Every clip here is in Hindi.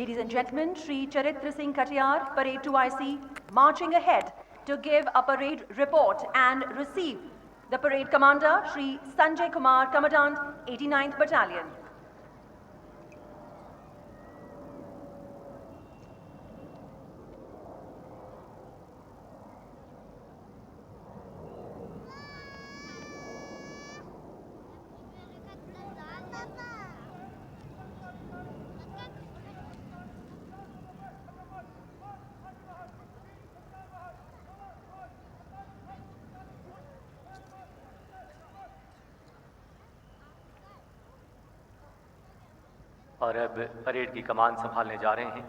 Ladies and gentlemen, Shri Charitra Singh Katiyar, Parade 2IC, marching ahead to give a parade report and receive the parade commander, Shri Sanjay Kumar, Commandant, 89th Battalion. और अब परेड की कमान संभालने जा रहे हैं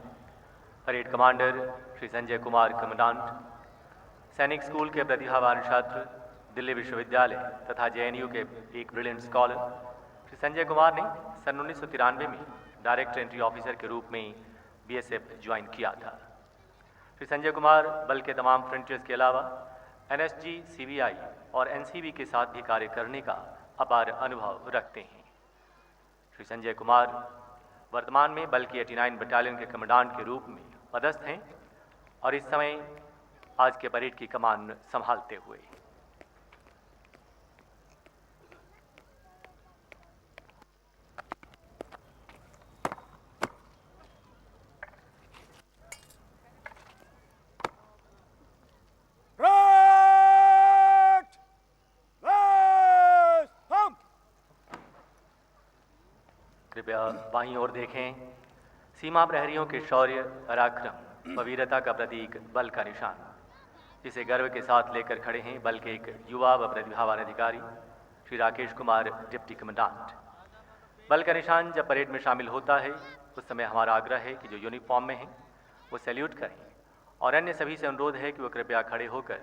parade commander Shri Sanjay Kumar, commandant, सैनिक स्कूल के प्रतिभावान छात्र, दिल्ली विश्वविद्यालय तथा जेएनयू के एक ब्रिलियंट स्कॉलर। श्री संजय कुमार ने सन 1993 में डायरेक्ट एंट्री ऑफिसर के रूप में बीएसएफ ज्वाइन किया था। श्री संजय कुमार बल के तमाम फ्रंटियर्स के अलावा एनएसजी, सीबीआई और एनसीबी के साथ भी कार्य करने का अपार अनुभव रखते हैं। श्री संजय कुमार वर्तमान में बल की 89 बटालियन के कमांडेंट के रूप में पदस्थ हैं और इस समय आज के परेड की कमान संभालते हुए कृपया बाईं ओर देखें। सीमा प्रहरियों के शौर्य, पराक्रम व वीरता का प्रतीक बल का निशान, जिसे गर्व के साथ लेकर खड़े हैं बल के एक युवा व प्रतिभावान अधिकारी श्री राकेश कुमार, डिप्टी कमांडेंट। बल का निशान जब परेड में शामिल होता है उस समय हमारा आग्रह है कि जो यूनिफॉर्म में हैं वो सैल्यूट करें और अन्य सभी से अनुरोध है कि वो कृपया खड़े होकर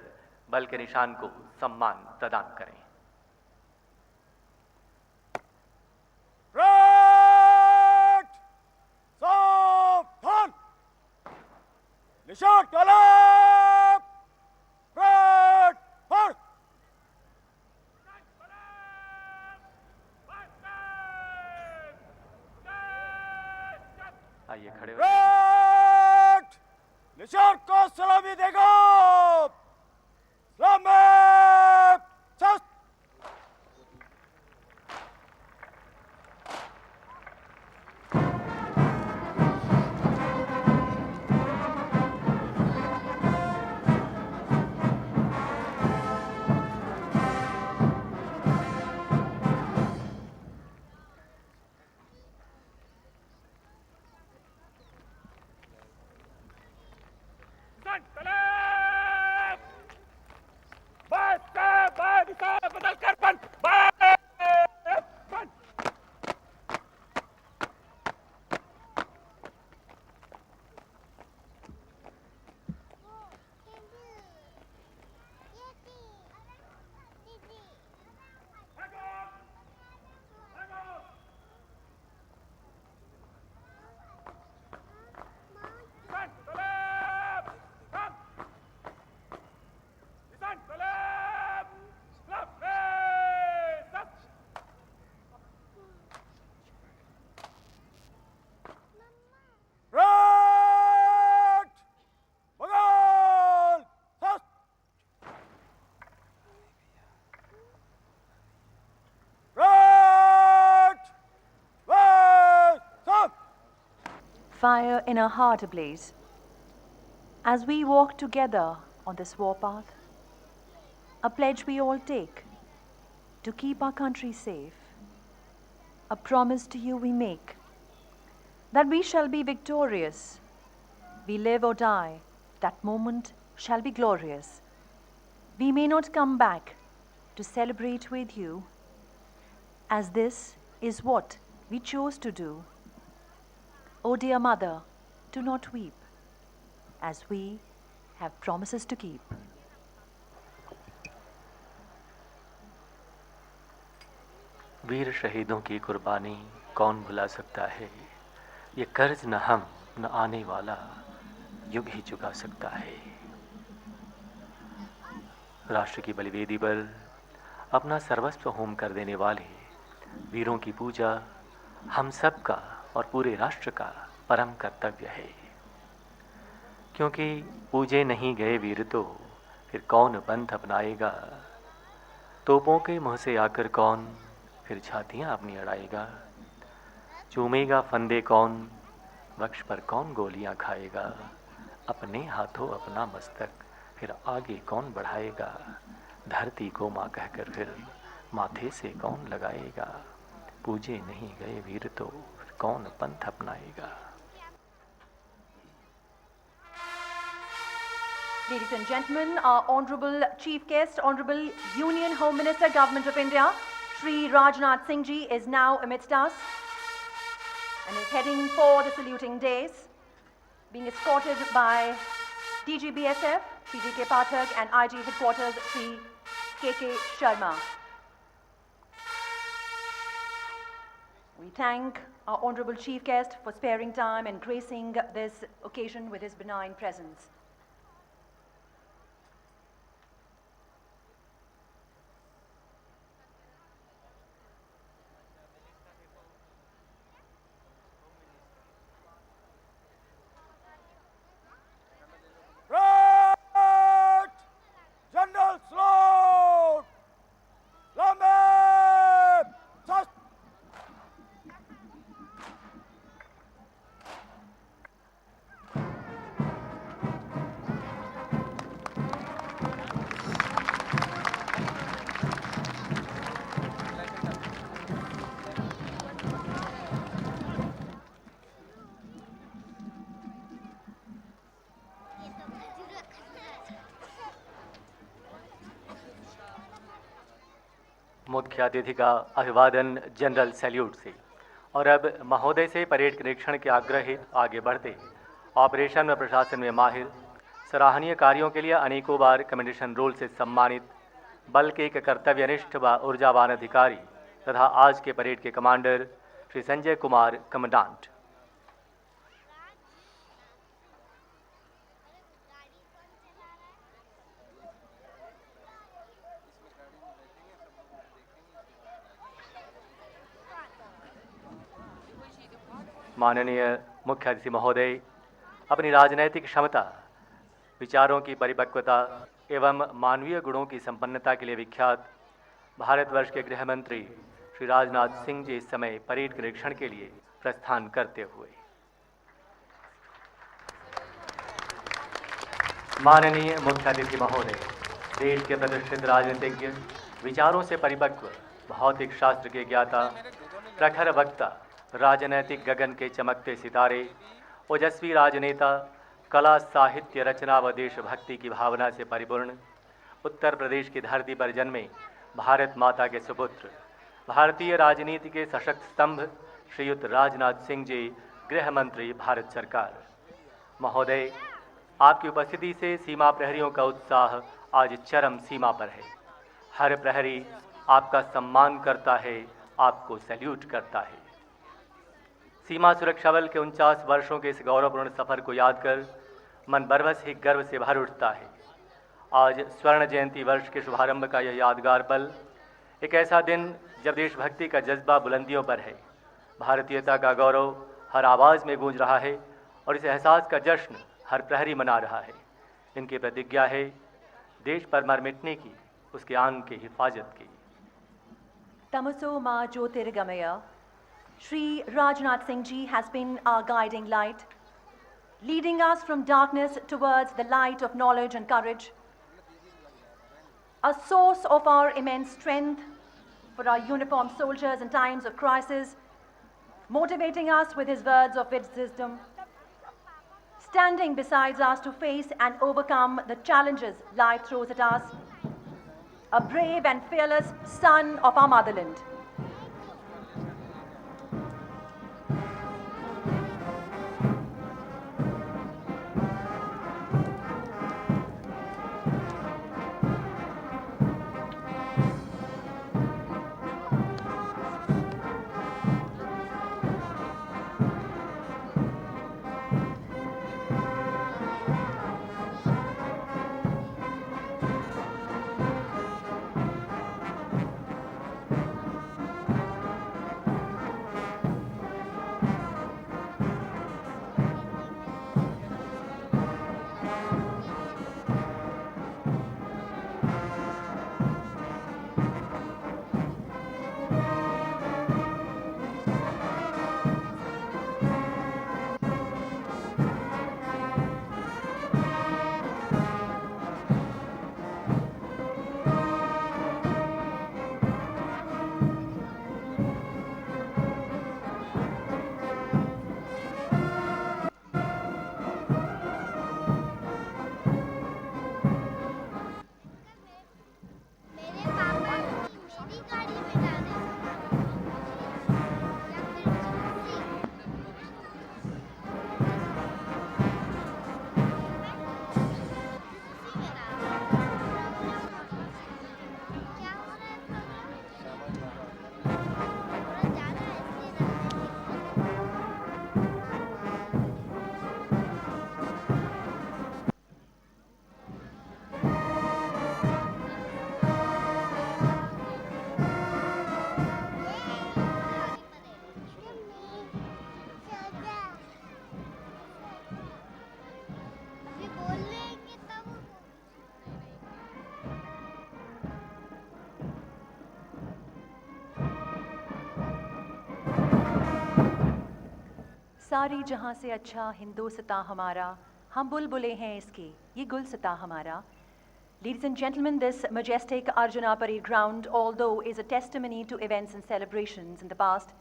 बल के निशान को सम्मान प्रदान करें। निशान तलब ब्रेड फॉर आइए खड़े हो। ब्रेड निशान को सलामी देगा। सलामी चस्ट। Fire in our heart ablaze. As we walk together on this warpath, a pledge we all take to keep our country safe. A promise to you we make that we shall be victorious. We live or die, that moment shall be glorious. We may not come back to celebrate with you, as this is what we chose to do. Oh dear mother, do not weep, as we have promises to keep. वीर शहीदों की कुर्बानी कौन भुला सकता है, ये कर्ज न हम न आने वाला युग ही चुका सकता है। राष्ट्र की बलिवेदी पर अपना सर्वस्व होम कर देने वाले वीरों की पूजा हम सब का और पूरे राष्ट्र का परम कर्तव्य है, क्योंकि पूजे नहीं गए वीर तो फिर कौन पंथ अपनाएगा। तोपों के मुंह से आकर कौन फिर छातियां अपनी अड़ाएगा। चूमेगा फंदे कौन, वक्ष पर कौन गोलियां खाएगा। अपने हाथों अपना मस्तक फिर आगे कौन बढ़ाएगा। धरती को माँ कहकर फिर माथे से कौन लगाएगा। पूजे नहीं गए वीर तो फिर कौन पंथ अपनाएगा। Ladies and gentlemen, our Honorable Chief Guest, Honorable Union Home Minister, Government of India, Shri Rajnath Singh Ji is now amidst us and is heading for the saluting dais, being escorted by DGBSF, Shri D.K. Pathak, and IG Headquarters, Shri K.K. Sharma. We thank our Honorable Chief Guest for sparing time and gracing this occasion with his benign presence. Right! General salute! Lambe! Just मुख्य अतिथि का अभिवादन जनरल सैल्यूट से। और अब महोदय से परेड के निरीक्षण के आग्रह हेतु आगे बढ़ते ऑपरेशन व प्रशासन में माहिर, सराहनीय कार्यों के लिए अनेकों बार कमेंडेशन रोल से सम्मानित बल के एक कर्तव्यनिष्ठ व ऊर्जावान अधिकारी तथा आज के परेड के कमांडर श्री संजय कुमार कमांडेंट। माननीय मुख्य अतिथि महोदय, अपनी राजनैतिक क्षमता, विचारों की परिपक्वता एवं मानवीय गुणों की संपन्नता के लिए विख्यात भारतवर्ष के गृह मंत्री श्री राजनाथ सिंह जी इस समय परेड के निरीक्षण के लिए प्रस्थान करते हुए। माननीय मुख्य अतिथि महोदय, देश के प्रतिष्ठित राजनीतिज्ञ, विचारों से परिपक्व, भौतिक शास्त्र के ज्ञाता, प्रखर वक्ता, राजनैतिक गगन के चमकते सितारे, ओजस्वी राजनेता, कला साहित्य रचना व देशभक्ति की भावना से परिपूर्ण, उत्तर प्रदेश की धरती पर जन्मे भारत माता के सुपुत्र, भारतीय राजनीति के सशक्त स्तंभ श्रीयुत राजनाथ सिंह जी, गृह मंत्री, भारत सरकार। महोदय, आपकी उपस्थिति से सीमा प्रहरियों का उत्साह आज चरम सीमा पर है। हर प्रहरी आपका सम्मान करता है, आपको सैल्यूट करता है। सीमा सुरक्षा बल के 49 वर्षों के इस गौरवपूर्ण सफर को याद कर मन बरबस ही गर्व से भर उठता है। आज स्वर्ण जयंती वर्ष के शुभारंभ का यह यादगार पल, एक ऐसा दिन जब देशभक्ति का जज्बा बुलंदियों पर है, भारतीयता का गौरव हर आवाज़ में गूंज रहा है और इस एहसास का जश्न हर प्रहरी मना रहा है। इनकी प्रतिज्ञा है देश पर मर मिटने की, उसके आन की हिफाजत की। Tamaso Ma Jyotirgamaya, Shri Rajnath Singh Ji has been our guiding light, leading us from darkness towards the light of knowledge and courage, a source of our immense strength for our uniformed soldiers in times of crisis, motivating us with his words of wisdom, standing beside us to face and overcome the challenges life throws at us, a brave and fearless son of our motherland. सारी जहां से अच्छा हिंदुस्तां हमारा, हम बुलबुलें हैं इसके, ये गुलसितां हमारा. Ladies and gentlemen, this majestic Arjuna Parade ground, although is a testimony to events and celebrations in the past,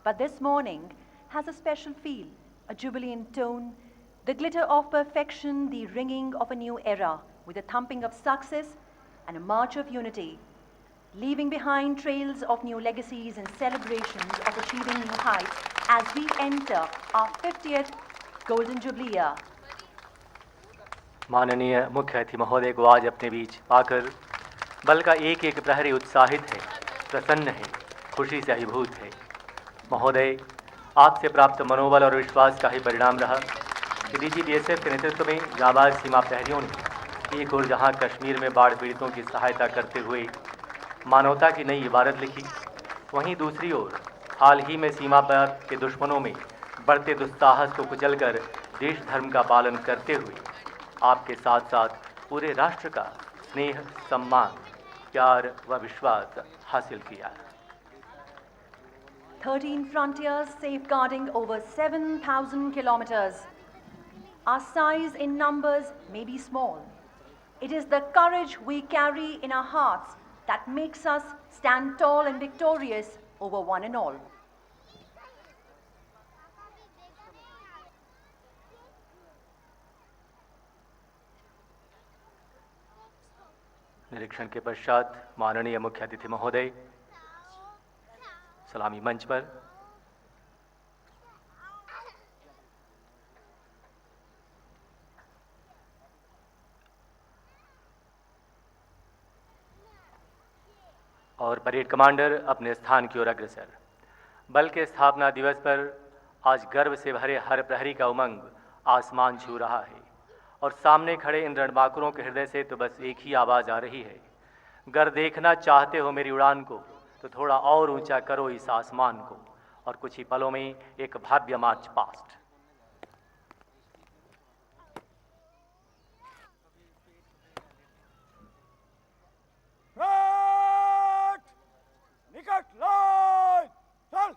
but this morning has a special feel, a jubilant tone, the glitter of perfection, the ringing of a new era, with a thumping of success and a march of unity, leaving behind trails of new legacies and celebrations of achieving new heights as we enter our 50th Golden Jubilee year. माननीय मुख्य अतिथि महोदय को आज अपने बीच पाकर बल का एक एक प्रहरी उत्साहित है, प्रसन्न है, खुशी से अभिभूत है. महोदय, आपसे प्राप्त मनोबल और विश्वास का ही परिणाम रहा कि DGBSF के नेतृत्व में जाबाज सीमा प्रहरियों ने एक ओर जहां कश्मीर में बाढ़ पीड़ितों की सहायता करते हुए मानवता की नई इबारत लिखी, वहीं दूसरी ओर हाल ही में सीमा पर के दुश्मनों में बढ़ते दुस्साहस को कुचलकर देश धर्म का पालन करते हुए आपके साथ साथ पूरे राष्ट्र का स्नेह, सम्मान, प्यार व विश्वास हासिल किया. 13 frontiers safeguarding over 7,000 kilometers. Our size in numbers may be small. It is the courage we carry in our hearts that makes us stand tall and victorious over one and all. निरीक्षण के पश्चात माननीय मुख्य अतिथि महोदय सलामी मंच पर. और परेड कमांडर अपने स्थान की ओर अग्रसर. बल के स्थापना दिवस पर आज गर्व से भरे हर प्रहरी का उमंग आसमान छू रहा है और सामने खड़े इन रणबांकुरों के हृदय से तो बस एक ही आवाज़ आ रही है, गर देखना चाहते हो मेरी उड़ान को तो थोड़ा और ऊंचा करो इस आसमान को. और कुछ ही पलों में एक भव्य मार्च पास्ट. निकट लाइन चल.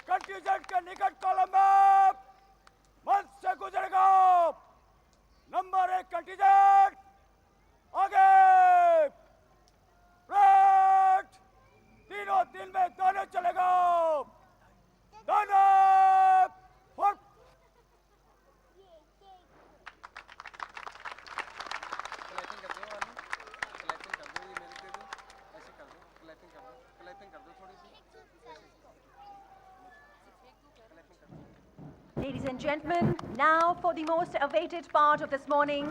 कंटीजेंट के निकट कॉलम में मंच से गुजरेगा. नंबर 1 कंटीजेंट आगे. रेड तीनों दिन में दोनों चलेगा. दोनों foot. Ladies and gentlemen, now for the most awaited part of this morning,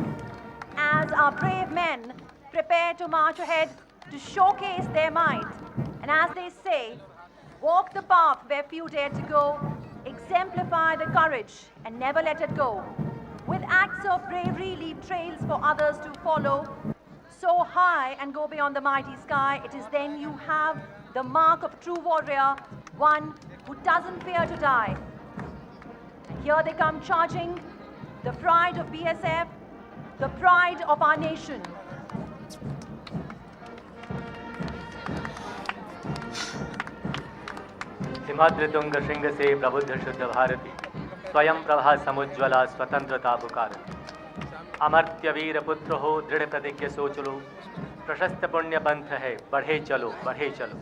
as our brave men prepare to march ahead to showcase their might, and as they say, walk the path where few dare to go, exemplify the courage and never let it go. With acts of bravery, leave trails for others to follow. So high and go beyond the mighty sky, it is then you have the mark of true warrior, one who doesn't fear to die. Here they come charging, the pride of BSF, the pride of our nation. हिमाद्रि तुंग श्रृंग से प्रबुद्ध शुद्ध भारती, स्वयं प्रभा समुज्ज्वला स्वतंत्रता पुकारती. अमर्त्य वीर पुत्र हो दृढ़ प्रतिज्ञ सोच लो, प्रशस्त पुण्य पंथ है बढ़े चलो बढ़े चलो.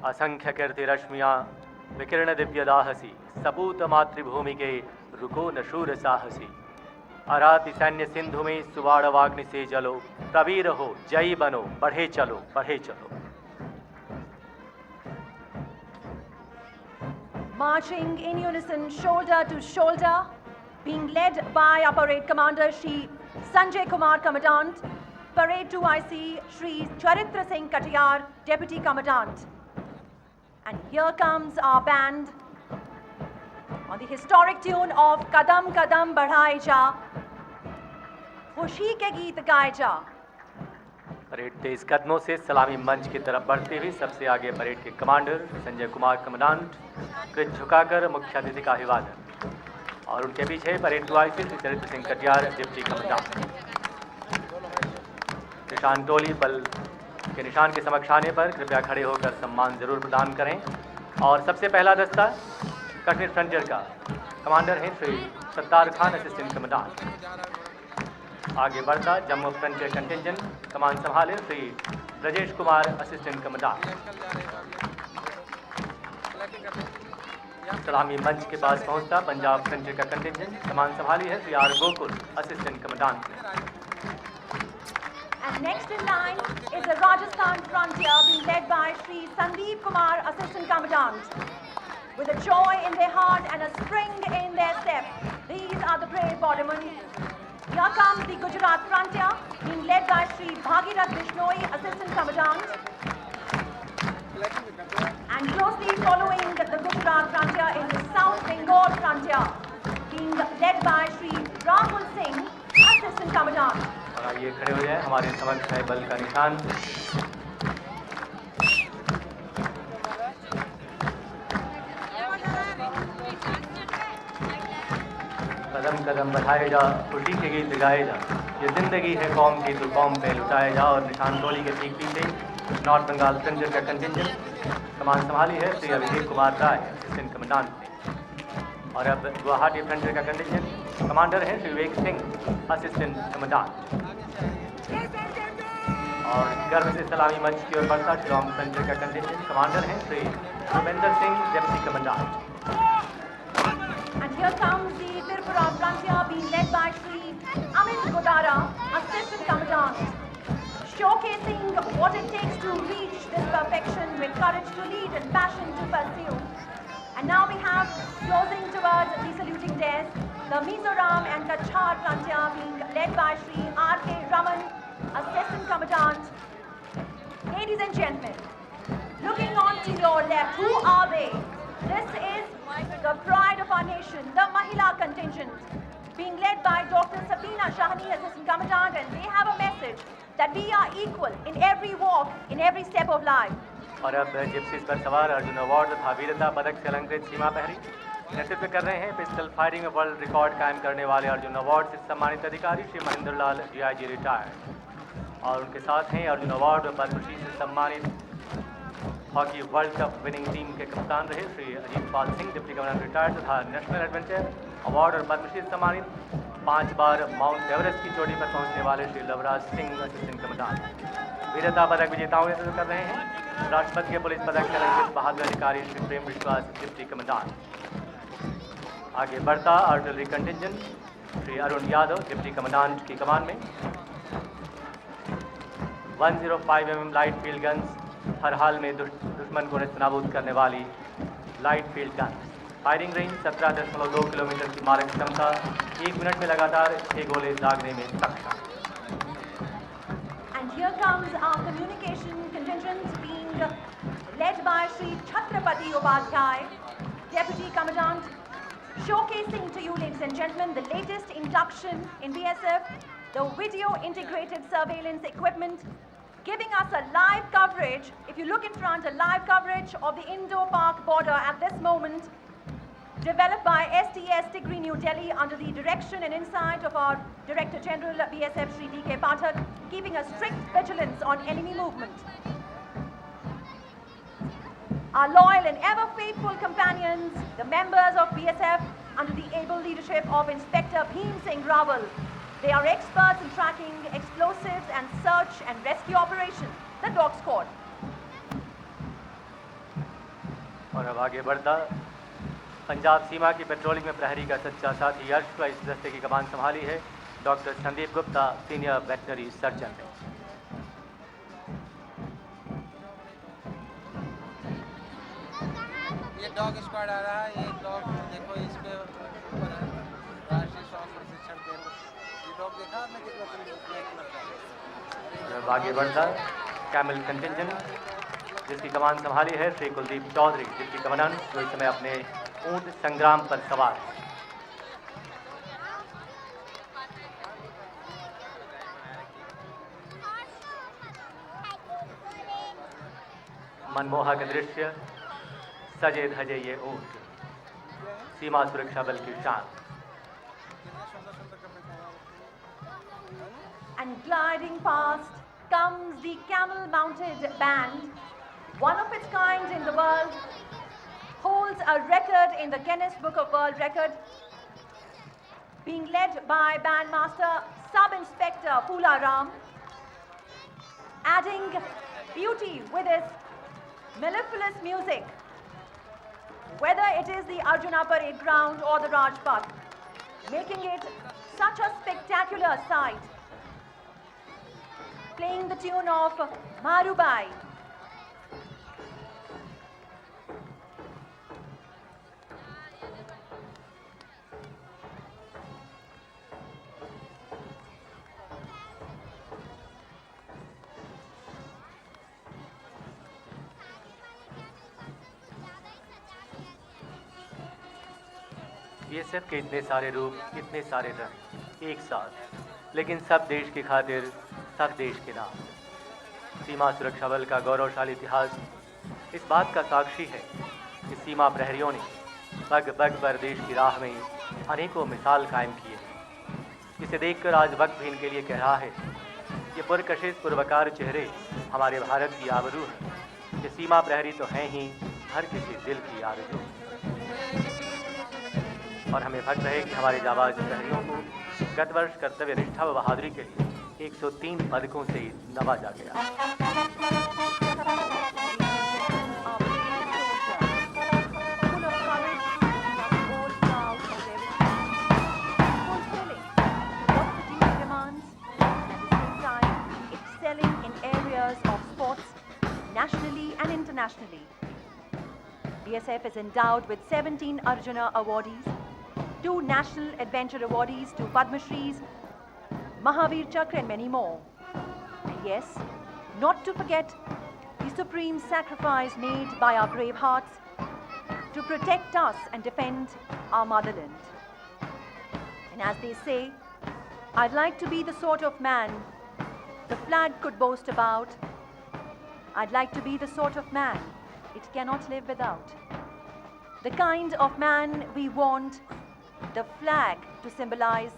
असंख्य कीर्ति रश्मियाँ विकिरण दिव्य दाहसी सपूत मातृभूमि के रुको न शूर साहसी। अराति सैन्य सिंधु में सुवाड़ वाग्नि से जलो, प्रवीर हो जयी बनो बढ़े चलो बढ़े चलो। Marching in unison, shoulder to shoulder, being led by our parade commander Shri Sanjay Kumar Commandant, Parade 2IC Shri Charitra Singh Katiyar, Deputy Commandant. And here comes our band on the historic tune of Kadam Kadam Badhaye Ja, खुशी के गीत गाए जा। परेड तेज कदमों से सलामी मंच की तरफ बढ़ते हुए सबसे आगे परेड के कमांडर संजय कुमार कमांडेंट कृत झुकाकर मुख्य अतिथि का अभिवादन, और उनके पीछे परेड 2IC श्री चरित्र सिंह कटियार डिप्टी कमांडेंट। निशान टोली बल के निशान के समक्ष आने पर कृपया खड़े होकर सम्मान जरूर प्रदान करें। और सबसे पहला दस्ता कश्मीर फ्रंटियर का कमांडर हैं श्री सत्तार खान, असिस्टेंट कमांडेंट। आगे बढ़ता जम्मू फ्रंटियर कंटिंजेंट कमान संभाले श्री ब्रजेश कुमार, असिस्टेंट कमांडेंट। सलामी मंच के पास पहुंचता पंजाब फ्रंटियर का कंटिंजेंट कमान संभाली है Shri R Gokul, assistant commandant. And next in line is the Rajasthan frontier being led by Shri Sandeep Kumar, Assistant Commandant. With a joy in their heart and a spring in their step, these are the brave bordermen. Here comes the Gujarat frontier being led by Shri Bhagirath Bishnoi, Assistant Commandant. And closely following the Gujarat frontier is the South Bengal frontier being led by Shri Rahul Singh, Assistant Commandant. और आइए खड़े हो जाए, हमारे समक्ष है बल का निशान। कदम कदम बढ़ाए जा, खुशी के गीत गाए जा, ये जिंदगी है कौम की तो कौम पे लुटाए जा। और निशान टोली के ठीक पीछे नॉर्थ बंगाल फ्रंटियर का कंटिंजेंट कमान संभाली है श्री अभिजीत कुमार राय, असिस्टेंट कमांडेंट ने। और अब गुवाहाटी फ्रंटियर का कंटिंजेंट कमांडर हैं श्री विवेक सिंह, असिस्टेंट कमांडेंट। और गर्व से सलामी मंच की ओर बढ़ता शिलोंग फ्रंटियर का कंटिंजेंट कमांडर हैं Shri Bhupendra Singh, deputy commandant. And here comes the Tripura frontier being led by Shri Amit Godara, Assistant Commandant, showcasing what it takes to reach this perfection with courage to lead and passion to pursue. And now we have closing towards the saluting desk, the Mizoram and Kachar frontier being led by Shri R.K. Raman, Assistant Commandant. Ladies and gentlemen, looking on to your left, who are they? This is the pride of our nation, the Mahila contingent, being led by Dr. Safina Shahani, Assistant Commandant, and they have a message that we are equal in every walk, in every step of life. और अब जिप्सीज पर सवार अर्जुन अवार्ड तथा वीरता पदक से अलंकृत सीमा पहरी नेतृत्व कर रहे हैं पिस्टल फायरिंग में वर्ल्ड रिकॉर्ड कायम करने वाले अर्जुन अवार्ड से सम्मानित अधिकारी श्री महेंद्र लाल DIG रिटायर्ड। और उनके साथ हैं अर्जुन अवार्ड और पद्मश्री से सम्मानित hockey world cup winning team के कप्तान रहे Shri Ajit Pal Singh, deputy commandant retired, तथा नेशनल एडवेंचर अवार्ड और पद्मश्री से सम्मानित 5 बार माउंट एवरेस्ट की चोटी पर पहुंचने वाले श्री लवराज सिंह, असिस्टेंट कमांडेंट। वीरता पदक विजेताओं नेतृत्व कर रहे हैं राष्ट्रपति के पुलिस पदक से अलंकृत बहादुर अधिकारी श्री प्रेम विश्वास, डिप्टी कमांडेंट। आगे बढ़ता artillery contingent Shri Arun Yadav, deputy commandant की कमान में। 105 mm लाइट फील्ड गन्स, हर हाल में दुश्मन को नेस्तनाबूद करने वाली light field gun. Firing range 17.2 kilometre की मारक क्षमता, 1 मिनट में लगातार 6 गोले दागने में सक्षम। And here comes our communication contingent being led by Shri Chhatrapati Upadhyay, Deputy Commandant, showcasing to you, ladies and gentlemen, the latest induction in BSF, the video integrated surveillance equipment, giving us a live coverage. If you look in front, a live coverage of the Indo-Pak border at this moment, developed by STS Tigri New Delhi under the direction and insight of our Director General BSF Shri D.K. Pathak, keeping a strict vigilance on enemy movement. Our loyal and ever faithful companions, the members of BSF under the able leadership of Inspector Bhim Singh Rawal. They are experts in tracking explosives and search and rescue operations, the Dog Squad. और अब आगे बढ़ता पंजाब सीमा की पेट्रोलिंग में प्रहरी का सच्चा साथी यश का इस दस्ते की कमान संभाली है doctor Sandeep Gupta, senior veterinary surgeon ने। ये डॉग स्क्वाड आ रहा है, ये डॉग देखो इस पे राष्ट्रीय स्वास्थ्य प्रशिक्षण केंद्र, ये डॉग देखा आपने कितना अब आगे बढ़ता कैमल कंटिंजेंट जिसकी कमान संभाली है श्री कुलदीप चौधरी, जिसकी कमांडेंट जो इस समय अपने ऊंट संग्राम पर सवार है। मनमोहक दृश्य, सजे धजे ये ऊंट, सीमा सुरक्षा बल की शान। And gliding past comes the camel-mounted band, one of its kind in the world, holds a record in the Guinness Book of World Record, being led by Bandmaster Sub-Inspector Pula Ram, adding beauty with his mellifluous music, whether it is the Arjuna Parade ground or the Rajpath, making it such a spectacular sight. Playing the tune of Marubai. BSF के इतने सारे रूप, इतने सारे रंग एक साथ, लेकिन सब देश की खातिर, सब देश के नाम। सीमा सुरक्षा बल का गौरवशाली इतिहास इस बात का साक्षी है कि सीमा प्रहरियों ने पग पग पर देश की राह में अनेकों मिसाल कायम किए हैं। इसे देखकर आज वक्त भी इनके लिए कह रहा है, ये पुरकशिश पुरवकार चेहरे हमारे भारत की आबरू है कि सीमा प्रहरी तो हैं ही हर किसी दिल की आरज़ू। और हमें फख्र है कि हमारे जाबाज प्रहरियों को गत वर्ष कर्तव्य निष्ठा व बहादुरी के लिए 103 पदकों से नवाजा गया। Nationally and internationally. BSF is endowed with 17 Arjuna awardees, 2 National Adventure awardees, 2 Padma Shris, Mahavir Chakra and many more. And yes, not to forget the supreme sacrifice made by our brave hearts to protect us and defend our motherland. And as they say, I'd like to be the sort of man the flag could boast about. I'd like to be the sort of man it cannot live without. The kind of man we want the flag to symbolize.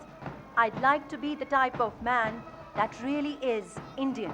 I'd like to be the type of man that really is Indian.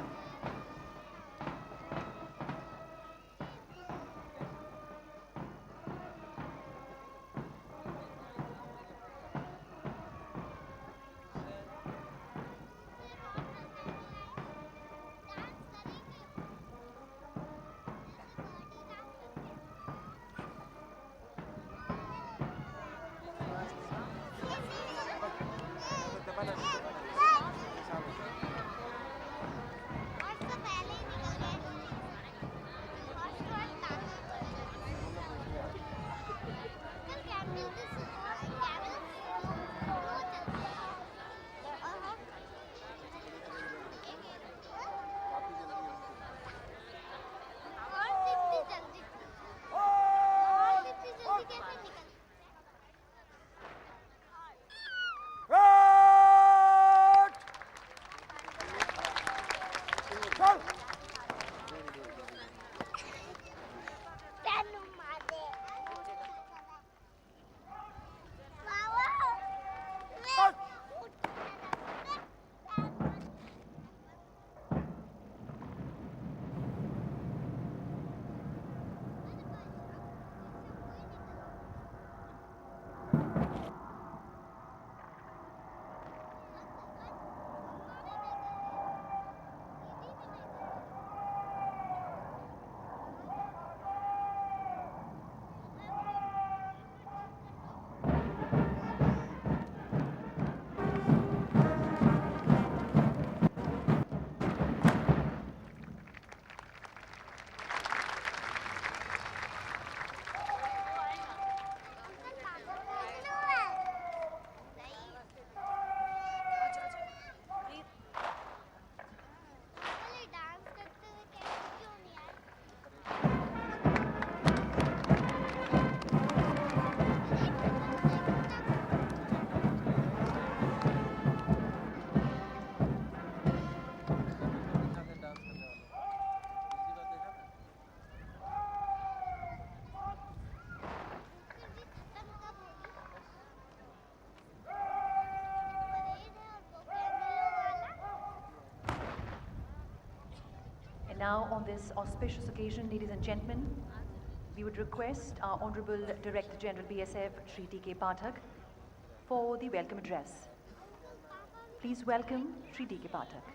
Now, on this auspicious occasion, ladies and gentlemen, we would request our Honorable Director General BSF, Shri T.K. Pathak, for the welcome address. Please welcome Shri T.K. Pathak.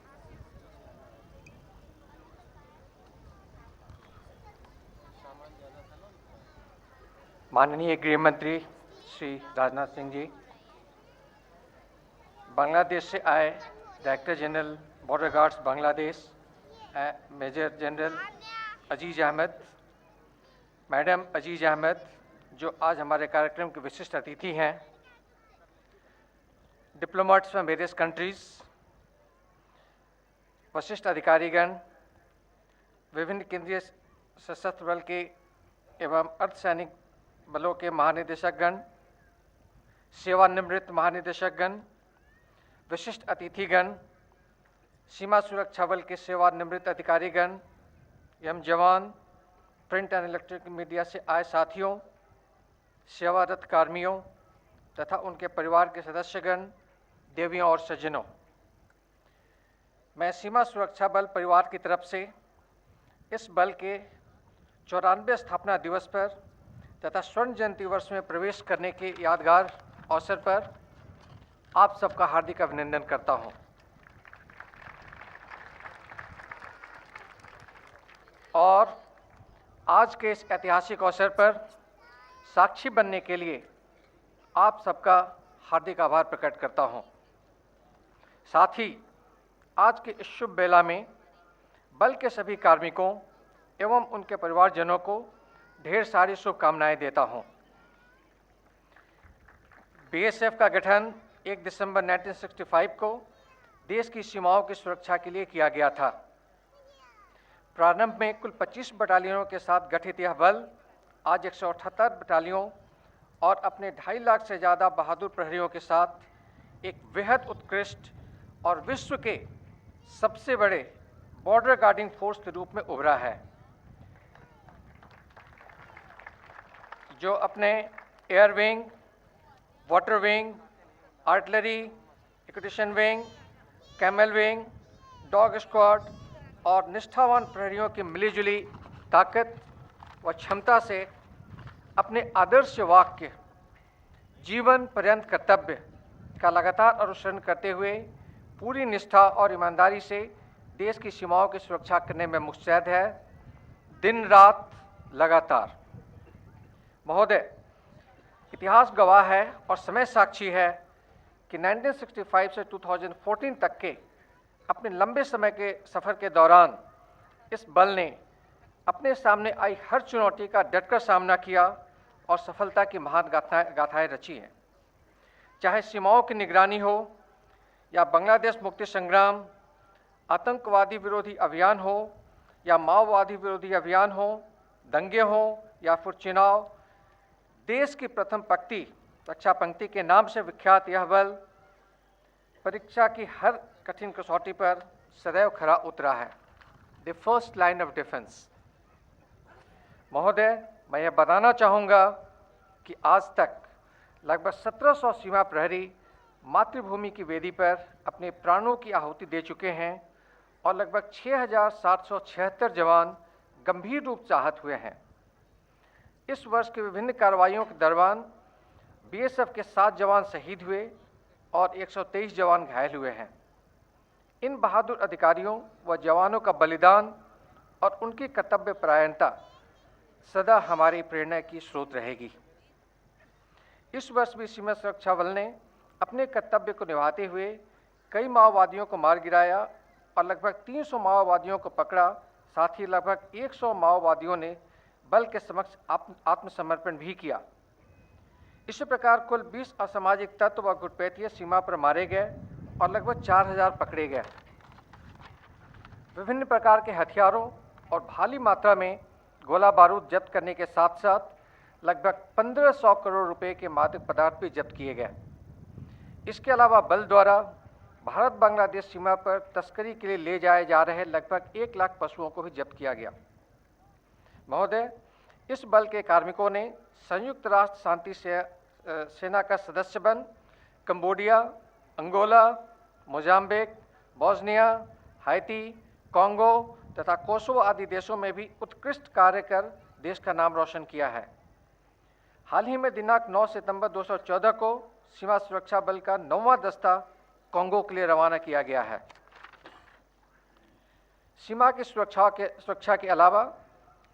माननीय गृह मंत्री श्री राजनाथ सिंह जी, बांग्लादेश से आए director general border guards Bangladesh major general Aziz Ahmed, madam Aziz Ahmed जो आज हमारे कार्यक्रम के विशिष्ट अतिथि हैं, डिप्लोमेट्स फ्रॉम वेरियस कंट्रीज, वरिष्ठ अधिकारीगण, विभिन्न केंद्रीय सशस्त्र बल के एवं अर्धसैनिक बलों के महानिदेशकगण, सेवानिवृत्त महानिदेशकगण, विशिष्ट अतिथिगण, सीमा सुरक्षा बल के सेवानिवृत्त अधिकारीगण एवं जवान, प्रिंट एंड इलेक्ट्रॉनिक मीडिया से आए साथियों, सेवारत कार्मियों तथा उनके परिवार के सदस्यगण, देवियों और सज्जनों, मैं सीमा सुरक्षा बल परिवार की तरफ से इस बल के 94वें स्थापना दिवस पर तथा स्वर्ण जयंती वर्ष में प्रवेश करने के यादगार अवसर पर आप सबका हार्दिक अभिनंदन करता हूं। और आज के इस ऐतिहासिक अवसर पर साक्षी बनने के लिए आप सबका हार्दिक आभार प्रकट करता हूं। साथ ही आज के इस शुभ बेला में बल के सभी कार्मिकों एवं उनके परिवारजनों को ढेर सारी शुभकामनाएं देता हूं। बीएसएफ का गठन 1 दिसंबर 1965 को देश की सीमाओं की सुरक्षा के लिए किया गया था। प्रारंभ में कुल 25 बटालियनों के साथ गठित यह बल आज 178 बटालियों और अपने 2.5 लाख से ज़्यादा बहादुर प्रहरियों के साथ एक बेहद उत्कृष्ट और विश्व के सबसे बड़े बॉर्डर गार्डिंग फोर्स के रूप में उभरा है, जो अपने air wing, water wing, artillery, acquisition wing, camel wing, dog squad और निष्ठावान प्रहरियों की मिलीजुली ताकत व क्षमता से अपने आदर्श वाक्य जीवन पर्यंत कर्तव्य का लगातार अनुसरण करते हुए पूरी निष्ठा और ईमानदारी से देश की सीमाओं की सुरक्षा करने में मुस्तैद है, दिन रात लगातार। महोदय, इतिहास गवाह है और समय साक्षी है कि 1965 से 2014 तक के अपने लंबे समय के सफ़र के दौरान इस बल ने अपने सामने आई हर चुनौती का डटकर सामना किया और सफलता की महान गाथाएं रची हैं। चाहे सीमाओं की निगरानी हो या बांग्लादेश मुक्ति संग्राम, आतंकवादी विरोधी अभियान हो या माओवादी विरोधी अभियान हो, दंगे हो या फिर चुनाव, देश की प्रथम पंक्ति रक्षा पंक्ति के नाम से विख्यात यह बल परीक्षा की हर कठिन कसौटी पर सदैव खरा उतरा है। The first line of defence. महोदय, मैं यह बताना चाहूँगा कि आज तक लगभग 1700 सीमा प्रहरी मातृभूमि की वेदी पर अपने प्राणों की आहुति दे चुके हैं और लगभग 6776 जवान गंभीर रूप से आहत हुए हैं। इस वर्ष के विभिन्न कार्रवाइयों के दौरान बीएसएफ के 7 जवान शहीद हुए और 123 जवान घायल हुए हैं। इन बहादुर अधिकारियों व जवानों का बलिदान और उनकी कर्तव्य परायणता सदा हमारी प्रेरणा की स्रोत रहेगी। इस वर्ष भी सीमा सुरक्षा बल ने अपने कर्तव्य को निभाते हुए कई माओवादियों को मार गिराया और लगभग 300 माओवादियों को पकड़ा। साथ ही लगभग 100 माओवादियों ने बल के समक्ष आत्मसमर्पण भी किया। इसी प्रकार कुल 20 असामाजिक तत्व व घुसपैठिए सीमा पर मारे गए और लगभग 4000 पकड़े गए। विभिन्न प्रकार के हथियारों और भारी मात्रा में गोला बारूद जब्त करने के साथ साथ लगभग 1500 करोड़ रुपए के मादक पदार्थ भी जब्त किए गए। इसके अलावा बल द्वारा भारत बांग्लादेश सीमा पर तस्करी के लिए ले जाए जा रहे लगभग 1 लाख पशुओं को भी जब्त किया गया। महोदय, इस बल के कार्मिकों ने संयुक्त राष्ट्र शांति सेना का सदस्य बन Cambodia, Angola, Mozambique, Bosnia, Haiti, Congo, तथा कोसोवो आदि देशों में भी उत्कृष्ट कार्य कर देश का नाम रोशन किया है। हाल ही में दिनांक 9 सितंबर 2014 को सीमा सुरक्षा बल का 9वां दस्ता कोंगो के लिए रवाना किया गया है। सीमा की सुरक्षा के अलावा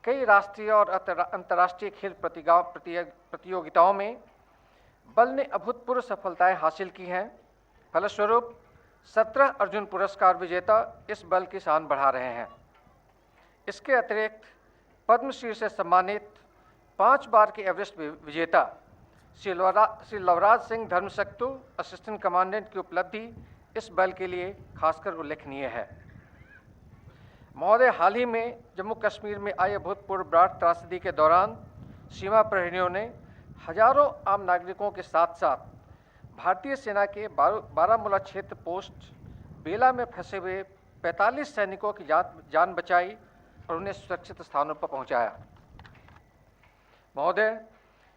कई राष्ट्रीय और अंतर्राष्ट्रीय खेल प्रतियोगिताओं में बल ने अभूतपूर्व सफलताएं हासिल की हैं। फलस्वरूप 17 अर्जुन पुरस्कार विजेता इस बल की शान बढ़ा रहे हैं। इसके अतिरिक्त पद्मश्री से सम्मानित 5 बार के एवरेस्ट विजेता श्री लवराज सिंह धर्मशक्तु असिस्टेंट कमांडेंट की उपलब्धि इस बल के लिए खासकर उल्लेखनीय है। महोदय, हाल ही में जम्मू कश्मीर में आई अभूतपूर्व बाढ़ त्रासदी के दौरान सीमा प्रहरियों ने हजारों आम नागरिकों के साथ साथ भारतीय सेना के बारामूला क्षेत्र पोस्ट बेला में फंसे हुए 45 सैनिकों की जान बचाई और उन्हें सुरक्षित स्थानों पर पहुंचाया। महोदय,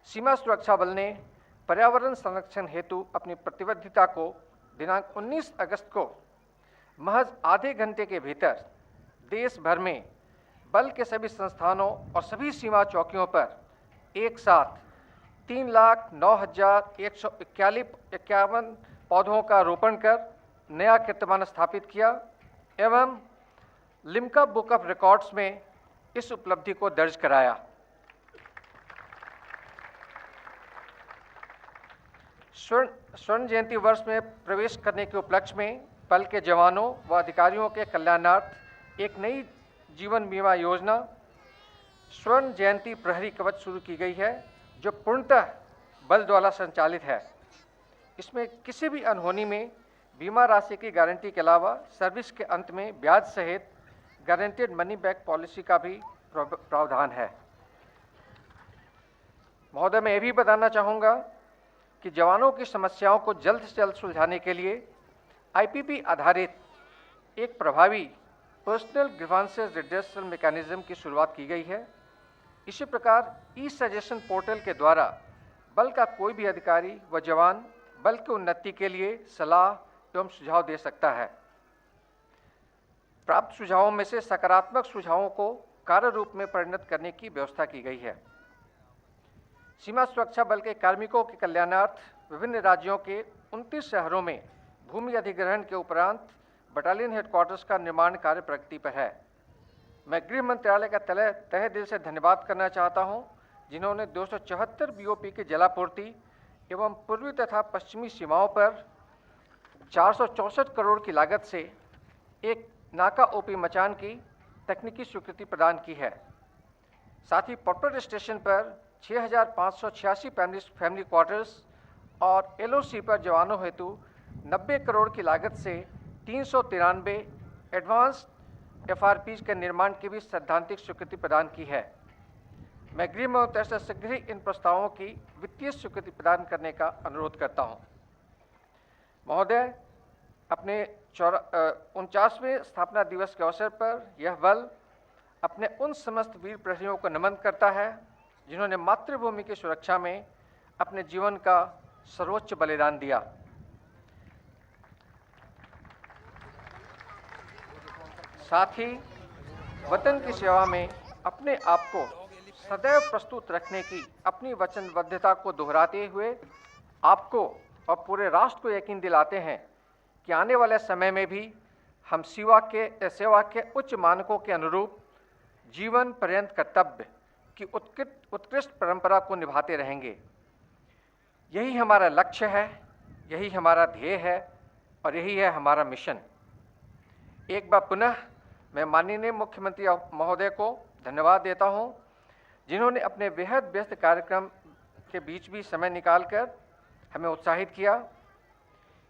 सीमा सुरक्षा बल ने पर्यावरण संरक्षण हेतु अपनी प्रतिबद्धता को दिनांक 19 अगस्त को महज आधे घंटे के भीतर देश भर में बल के सभी संस्थानों और सभी सीमा चौकियों पर एक साथ 3,09,151 पौधों का रोपण कर नया कीर्तिमान स्थापित किया एवं लिम्का बुक ऑफ रिकॉर्ड्स में इस उपलब्धि को दर्ज कराया। स्वर्ण जयंती वर्ष में प्रवेश करने के उपलक्ष्य में बल के जवानों व अधिकारियों के कल्याणार्थ एक नई जीवन बीमा योजना स्वर्ण जयंती प्रहरी कवच शुरू की गई है, जो पूर्णतः बल द्वारा संचालित है। इसमें किसी भी अनहोनी में बीमा राशि की गारंटी के अलावा सर्विस के अंत में ब्याज सहित गारंटेड मनी बैक पॉलिसी का भी प्रावधान है। महोदय, मैं ये भी बताना चाहूँगा कि जवानों की समस्याओं को जल्द से जल्द सुलझाने के लिए आईपीपी आधारित एक प्रभावी पर्सनल ग्रीवांसेस रिड्रेसल मैकेनिज्म की शुरुआत की गई है। इसी प्रकार ई सजेशन पोर्टल के द्वारा बल का कोई भी अधिकारी व जवान बल की उन्नति के लिए सलाह एवं सुझाव दे सकता है। प्राप्त सुझावों में से सकारात्मक सुझावों को कार्य रूप में परिणत करने की व्यवस्था की गई है। सीमा सुरक्षा बल के कार्मिकों के कल्याणार्थ विभिन्न राज्यों के 29 शहरों में भूमि अधिग्रहण के उपरांत बटालियन हेडक्वार्टर्स का निर्माण कार्य प्रगति पर है। मैं गृह मंत्रालय का तहे दिल से धन्यवाद करना चाहता हूं, जिन्होंने 274 बीओपी की जलापूर्ति एवं पूर्वी तथा पश्चिमी सीमाओं पर 464 करोड़ की लागत से एक नाका ओपी मचान की तकनीकी स्वीकृति प्रदान की है। साथ ही पॉपरेट स्टेशन पर 6,586 फैमिली क्वार्टर्स और एलओसी पर जवानों हेतु 90 करोड़ की लागत से 393 एडवांस्ड एफआरपीज के निर्माण की भी सैद्धांतिक स्वीकृति प्रदान की है। मैं गृह मंत्रालय से शीघ्र ही इन प्रस्तावों की वित्तीय स्वीकृति प्रदान करने का अनुरोध करता हूं। महोदय, अपने 49वें स्थापना दिवस के अवसर पर यह बल अपने उन समस्त वीर प्रहरियों को नमन करता है, जिन्होंने मातृभूमि की सुरक्षा में अपने जीवन का सर्वोच्च बलिदान दिया। साथ ही वतन की सेवा में अपने आप को सदैव प्रस्तुत रखने की अपनी वचनबद्धता को दोहराते हुए आपको और पूरे राष्ट्र को यकीन दिलाते हैं कि आने वाले समय में भी हम सेवा के उच्च मानकों के अनुरूप जीवन पर्यंत कर्तव्य की उत्कृष्ट परंपरा को निभाते रहेंगे। यही हमारा लक्ष्य है, यही हमारा ध्येय है और यही है हमारा मिशन। एक बार पुनः मैं माननीय मुख्यमंत्री महोदय को धन्यवाद देता हूं, जिन्होंने अपने बेहद व्यस्त कार्यक्रम के बीच भी समय निकालकर हमें उत्साहित किया।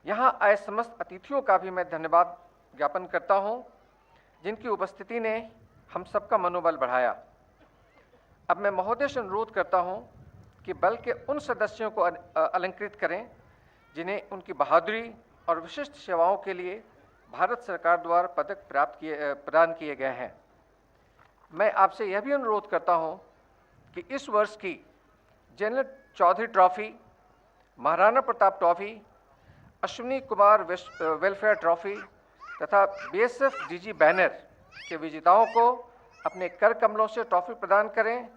यहां आए समस्त अतिथियों का भी मैं धन्यवाद ज्ञापन करता हूं, जिनकी उपस्थिति ने हम सबका मनोबल बढ़ाया। अब मैं महोदय से अनुरोध करता हूं कि बल के उन सदस्यों को अलंकृत करें जिन्हें उनकी बहादुरी और विशिष्ट सेवाओं के लिए भारत सरकार द्वारा पदक प्रदान किए गए हैं। मैं आपसे यह भी अनुरोध करता हूं कि इस वर्ष की general Chaudhary trophy, Maharana Pratap trophy, Ashwini Kumar welfare trophy तथा बीएसएफ डीजी बैनर के विजेताओं को अपने कर कमलों से ट्रॉफी प्रदान करें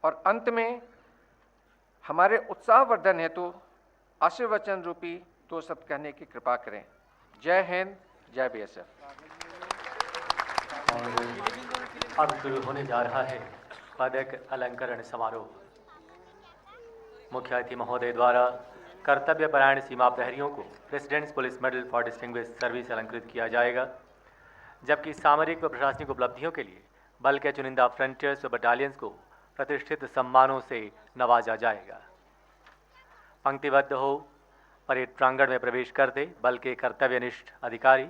और अंत में हमारे उत्साहवर्धन हेतु आशीर्वचन रूपी 2 शब्द कहने की कृपा करें। जय हिंद, जय BSF। अब शुरू होने जा रहा है पदक अलंकरण समारोह। मुख्य अतिथि महोदय द्वारा कर्तव्यपरायण सीमा प्रहरियों को presidents police medal for distinguished service अलंकृत किया जाएगा, जबकि सामरिक व प्रशासनिक उपलब्धियों के लिए बल के चुनिंदा फ्रंटियर्स व बटालियंस को प्रतिष्ठित सम्मानों से नवाजा जाएगा। पंक्तिबद्ध हो परेड प्रांगण में प्रवेश करते बल के कर्तव्यनिष्ठ अधिकारी,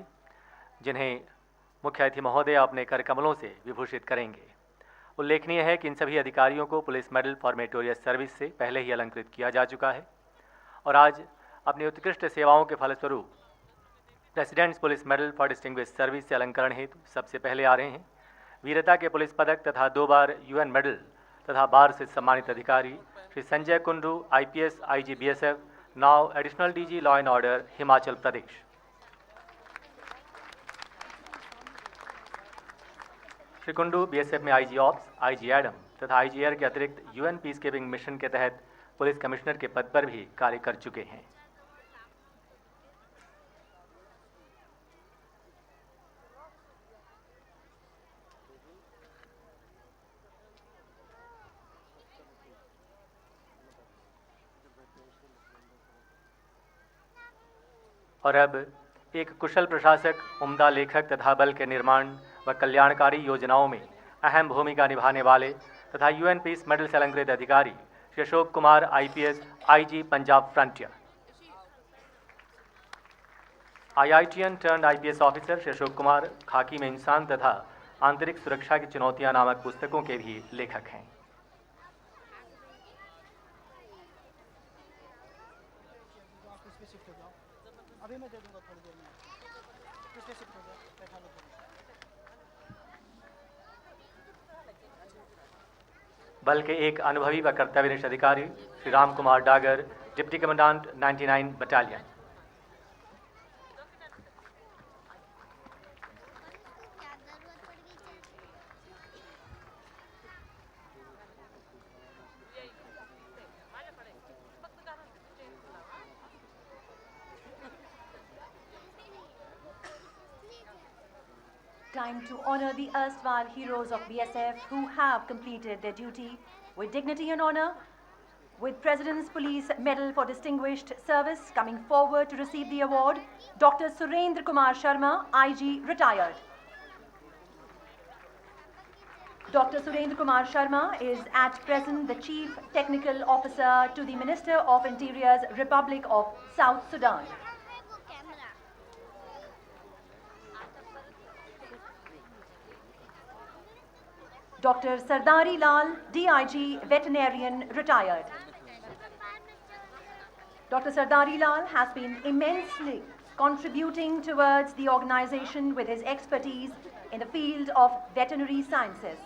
जिन्हें मुख्य अतिथि महोदय अपने कर कमलों से विभूषित करेंगे। उल्लेखनीय है कि इन सभी अधिकारियों को police medal for meritorious service से पहले ही अलंकृत किया जा चुका है और आज अपनी उत्कृष्ट सेवाओं के फलस्वरूप presidents police medal for distinguished service से अलंकरण हेतु सबसे पहले आ रहे हैं। वीरता के पुलिस पदक तथा 2 बार UN मेडल तथा बार से सम्मानित अधिकारी Shri Sanjay Kundu, IPS IG BSF, now additional DG law and order, Himachal Pradesh. Shri Kundu BSF में IG ऑप्स, IG एडम तथा IG एयर के अतिरिक्त UN पीस कीपिंग मिशन के तहत पुलिस कमिश्नर के पद पर भी कार्य कर चुके हैं। और अब एक कुशल प्रशासक, उम्दा लेखक तथा बल के निर्माण व कल्याणकारी योजनाओं में अहम भूमिका निभाने वाले तथा UN पीस मेडल से अलंकृत अधिकारी Shri Ashok Kumar IPS IG Punjab frontier. IITN turned IPS officer Shri Ashok Kumar खाकी में इंसान तथा आंतरिक सुरक्षा की चुनौतियां नामक पुस्तकों के भी लेखक हैं। अभी मैं दे दूंगा थोड़ी देर में। किसके शिफ्ट हो गया? बैठा लो। बल के एक अनुभवी व कर्तव्यनिष्ठ अधिकारी Shri Ram Kumar Dagar, deputy commandant 99 battalion. Time to honor the erstwhile heroes of BSF who have completed their duty with dignity and honor, with President's Police Medal for Distinguished Service coming forward to receive the award, Dr. Surendra Kumar Sharma, IG retired. Dr. Surendra Kumar Sharma is at present the Chief Technical Officer to the Minister of Interior's Republic of South Sudan. Dr. Sardari Lal, DIG Veterinarian retired. Dr. Sardari Lal has been immensely contributing towards the organization with his expertise in the field of veterinary sciences.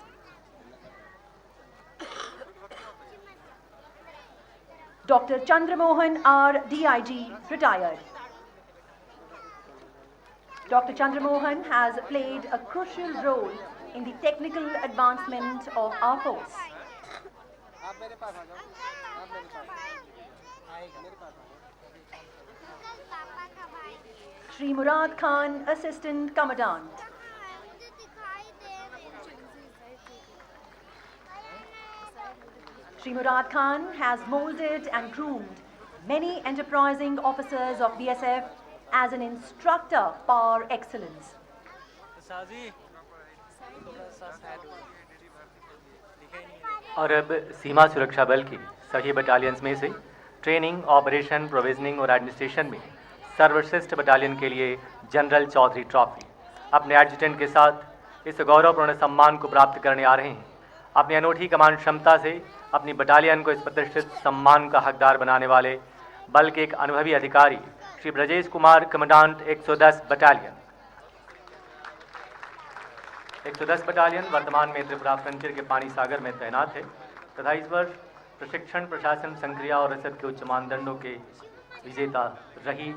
Dr. Chandramohan R, DIG retired. Dr. Chandramohan has played a crucial role in the technical advancement of our force. आप मेरे पास आ जाओ, आप मेरे पास आएगा, मेरे पास आ Shri Murad Khan, Assistant Commandant. Shri Murad Khan has molded and groomed many enterprising officers of BSF as an instructor par excellence. और अब सीमा सुरक्षा बल की सभी बटालियंस में से ट्रेनिंग, ऑपरेशन, प्रोविजनिंग और एडमिनिस्ट्रेशन में सर्वश्रेष्ठ बटालियन के लिए जनरल चौधरी ट्रॉफी अपने एडजुटेंट के साथ इस गौरवपूर्ण सम्मान को प्राप्त करने आ रहे हैं। अपनी अनूठी कमांड क्षमता से अपनी बटालियन को इस प्रतिष्ठित सम्मान का हकदार बनाने वाले बल के एक अनुभवी अधिकारी Shri Brajesh Kumar, commandant 110 battalion. 110 battalion वर्तमान में त्रिपुरा फ्रंटियर के पानी सागर में तैनात है तथा इस वर्ष प्रशिक्षण, प्रशासन, संक्रिया और रसद के उच्च मानदंडों के विजेता रही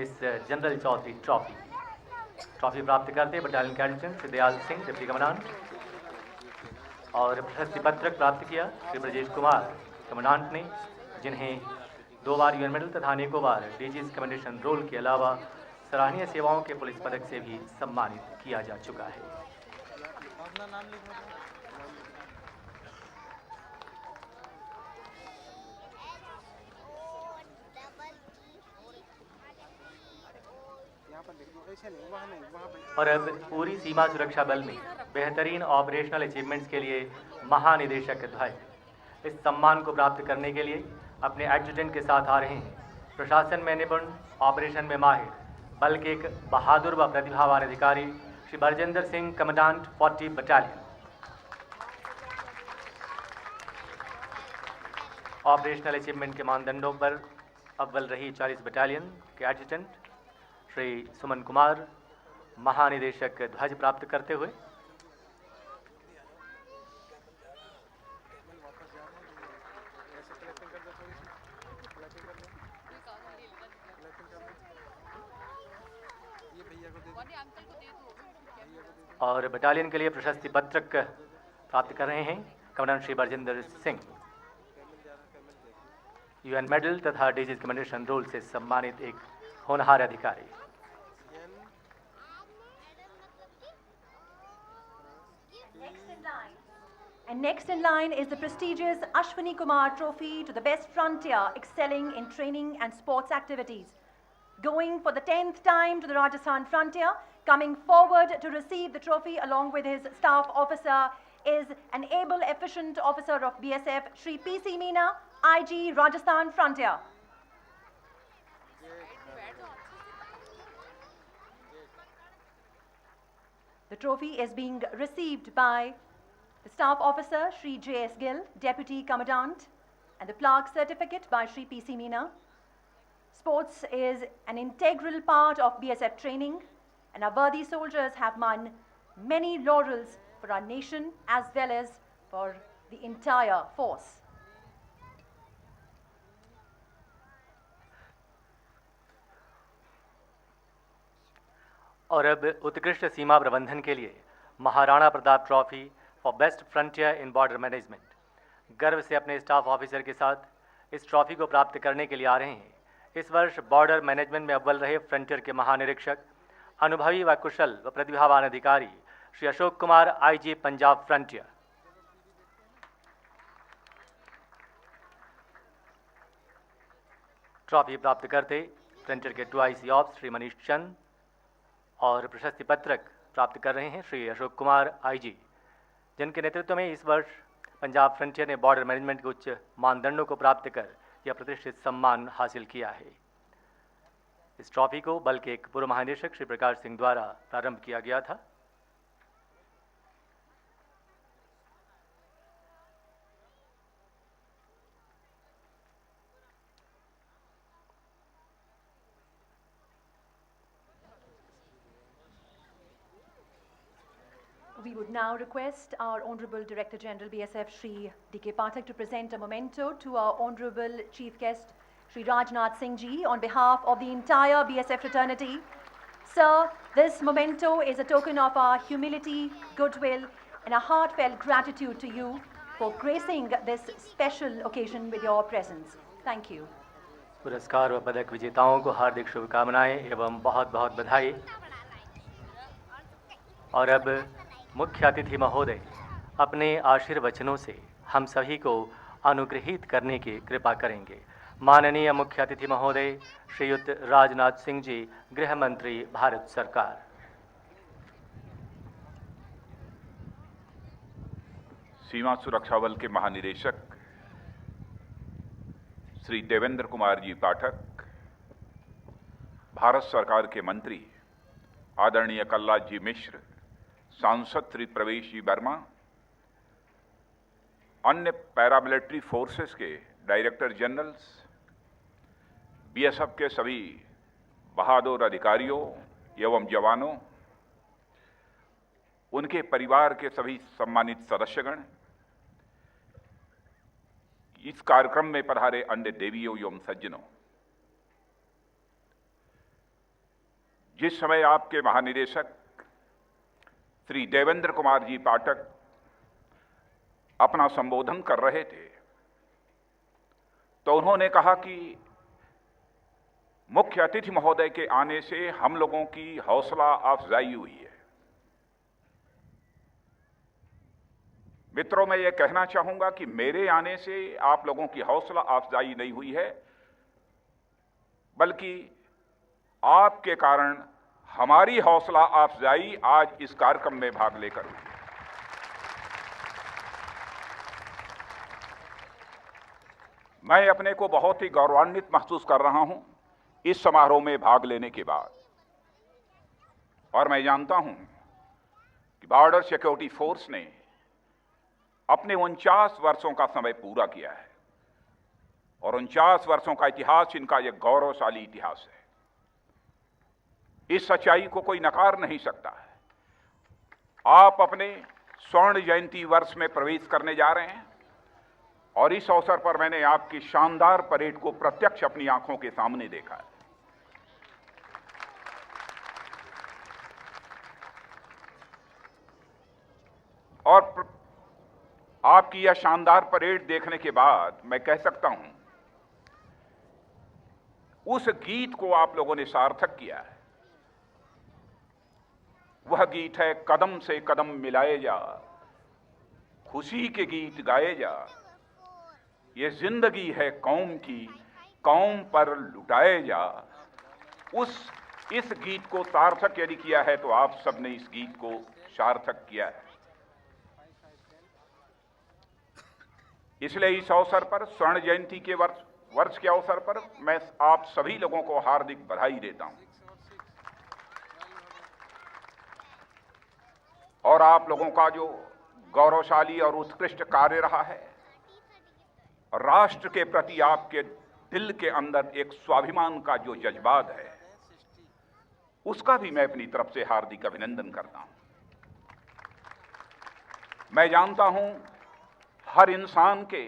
इस जनरल चौधरी ट्रॉफी। ट्रॉफी प्राप्त करते battalion cadet Shri Dayal Singh deputy commandant और प्रशस्ति पत्रक प्राप्त किया श्री ब्रजेश कुमार कमांडेंट ने, जिन्हें 2 बार यूएन मेडल तथा अनेकों बार डीजीज कमेंडेशन रोल के अलावा सराहनीय सेवाओं के पुलिस पदक से भी सम्मानित किया जा चुका है। अपना नाम लिख लो। और अब पूरी सीमा सुरक्षा बल में बेहतरीन ऑपरेशनल अचीवमेंट्स के लिए महानिदेशक ध्वज इस सम्मान को प्राप्त करने के लिए अपने एडजुटेंट के साथ आ रहे हैं। प्रशासन में निपुण, ऑपरेशन में माहिर, बल के एक बहादुर व प्रतिभावान अधिकारी Shri Barjinder Singh commandant 40 battalion. Operational achievement के मानदंडों पर अव्वल रही 40 बटालियन के एडजुटेंट श्री सुमन कुमार महानिदेशक ध्वज प्राप्त करते हुए और बटालियन के लिए प्रशस्ति पत्रक प्राप्त कर रहे हैं commandant Shri Barjinder Singh, UN medal तथा डीजीज कमेंडेशन रोल से सम्मानित एक होनहार अधिकारी। And next in line is the prestigious Ashwini Kumar Trophy to the best frontier excelling in training and sports activities. Going for the 10th time to the Rajasthan frontier, coming forward to receive the trophy along with his staff officer is an able, efficient officer of BSF, Shri P.C. Meena, IG, Rajasthan frontier. The trophy is being received by the Staff Officer Shri J.S. Gill, Deputy Commandant, and the Plaque Certificate by Shri P.C. Meena. Sports is an integral part of BSF training, and our worthy soldiers have won many laurels for our nation as well as for the entire force. और अब उत्कृष्ट सीमा प्रबंधन के लिए Maharana Pratap trophy for best frontier in border management गर्व से अपने स्टाफ ऑफिसर के साथ इस ट्रॉफी को प्राप्त करने के लिए आ रहे हैं। इस वर्ष बॉर्डर मैनेजमेंट में अव्वल रहे फ्रंटियर के महानिरीक्षक, अनुभवी व कुशल व प्रतिभावान अधिकारी Shri Ashok Kumar, IG Punjab frontier. Trophy प्राप्त करते फ्रंटियर के 2 IC ऑप्स श्री मनीष चंद और प्रशस्ति पत्रक प्राप्त कर रहे हैं श्री अशोक कुमार, आईजी, जिनके नेतृत्व में इस वर्ष पंजाब फ्रंटियर ने बॉर्डर मैनेजमेंट के उच्च मानदंडों को प्राप्त कर यह प्रतिष्ठित सम्मान हासिल किया है। इस ट्रॉफी को बल के एक पूर्व महानिदेशक श्री प्रकाश सिंह द्वारा प्रारंभ किया गया था। We would now request our Honorable Director General BSF Shri D.K. Pathak to present a memento to our Honorable Chief Guest Shri Rajnath Singh Ji on behalf of the entire BSF fraternity. Sir, this memento is a token of our humility, goodwill and a heartfelt gratitude to you for gracing this special occasion with your presence. Thank you. पुरस्कार व पदक विजेताओं को हार्दिक शुभकामनाएं एवं बहुत बहुत बधाई। और अब मुख्य अतिथि महोदय अपने आशीर्वचनों से हम सभी को अनुग्रहित करने की कृपा करेंगे। माननीय मुख्य अतिथि महोदय श्रीयुत राजनाथ सिंह जी, गृह मंत्री, भारत सरकार। सीमा सुरक्षा बल के महानिदेशक श्री देवेंद्र कुमार जी पाठक, भारत सरकार के मंत्री आदरणीय कल्लाद जी मिश्र, सांसद श्री प्रवेश जी वर्मा, अन्य पैरामिलिट्री फोर्सेस के डायरेक्टर जनरल्स, बीएसएफ के सभी बहादुर अधिकारियों एवं जवानों, उनके परिवार के सभी सम्मानित सदस्यगण, इस कार्यक्रम में पधारे अन्य देवियों एवं सज्जनों, जिस समय आपके महानिदेशक श्री देवेंद्र कुमार जी पाठक अपना संबोधन कर रहे थे तो उन्होंने कहा कि मुख्य अतिथि महोदय के आने से हम लोगों की हौसला अफजाई हुई है। मित्रों, मैं ये कहना चाहूंगा कि मेरे आने से आप लोगों की हौसला अफजाई नहीं हुई है, बल्कि आपके कारण हमारी हौसला अफजाई आज इस कार्यक्रम में भाग लेकर हुई है। मैं अपने को बहुत ही गौरवान्वित महसूस कर रहा हूं इस समारोह में भाग लेने के बाद, और मैं जानता हूं कि बॉर्डर सिक्योरिटी फोर्स ने अपने 49 वर्षों का समय पूरा किया है और 49 वर्षों का इतिहास इनका यह गौरवशाली इतिहास है। इस सच्चाई को कोई नकार नहीं सकता है। आप अपने स्वर्ण जयंती वर्ष में प्रवेश करने जा रहे हैं और इस अवसर पर मैंने आपकी शानदार परेड को प्रत्यक्ष अपनी आंखों के सामने देखा है। और आपकी यह शानदार परेड देखने के बाद मैं कह सकता हूं, उस गीत को आप लोगों ने सार्थक किया है। वह गीत है, कदम से कदम मिलाए जा, खुशी के गीत गाए जा, ये जिंदगी है कौम की, कौम पर लुटाए जा। इस गीत को सार्थक यदि किया है तो आप सबने इस गीत को सार्थक किया है। इसलिए इस अवसर पर, स्वर्ण जयंती के वर्ष के अवसर पर, मैं आप सभी लोगों को हार्दिक बधाई देता हूं और आप लोगों का जो गौरवशाली और उत्कृष्ट कार्य रहा है, राष्ट्र के प्रति आपके दिल के अंदर एक स्वाभिमान का जो जज्बात है, उसका भी मैं अपनी तरफ से हार्दिक अभिनंदन करता हूं। मैं जानता हूं हर इंसान के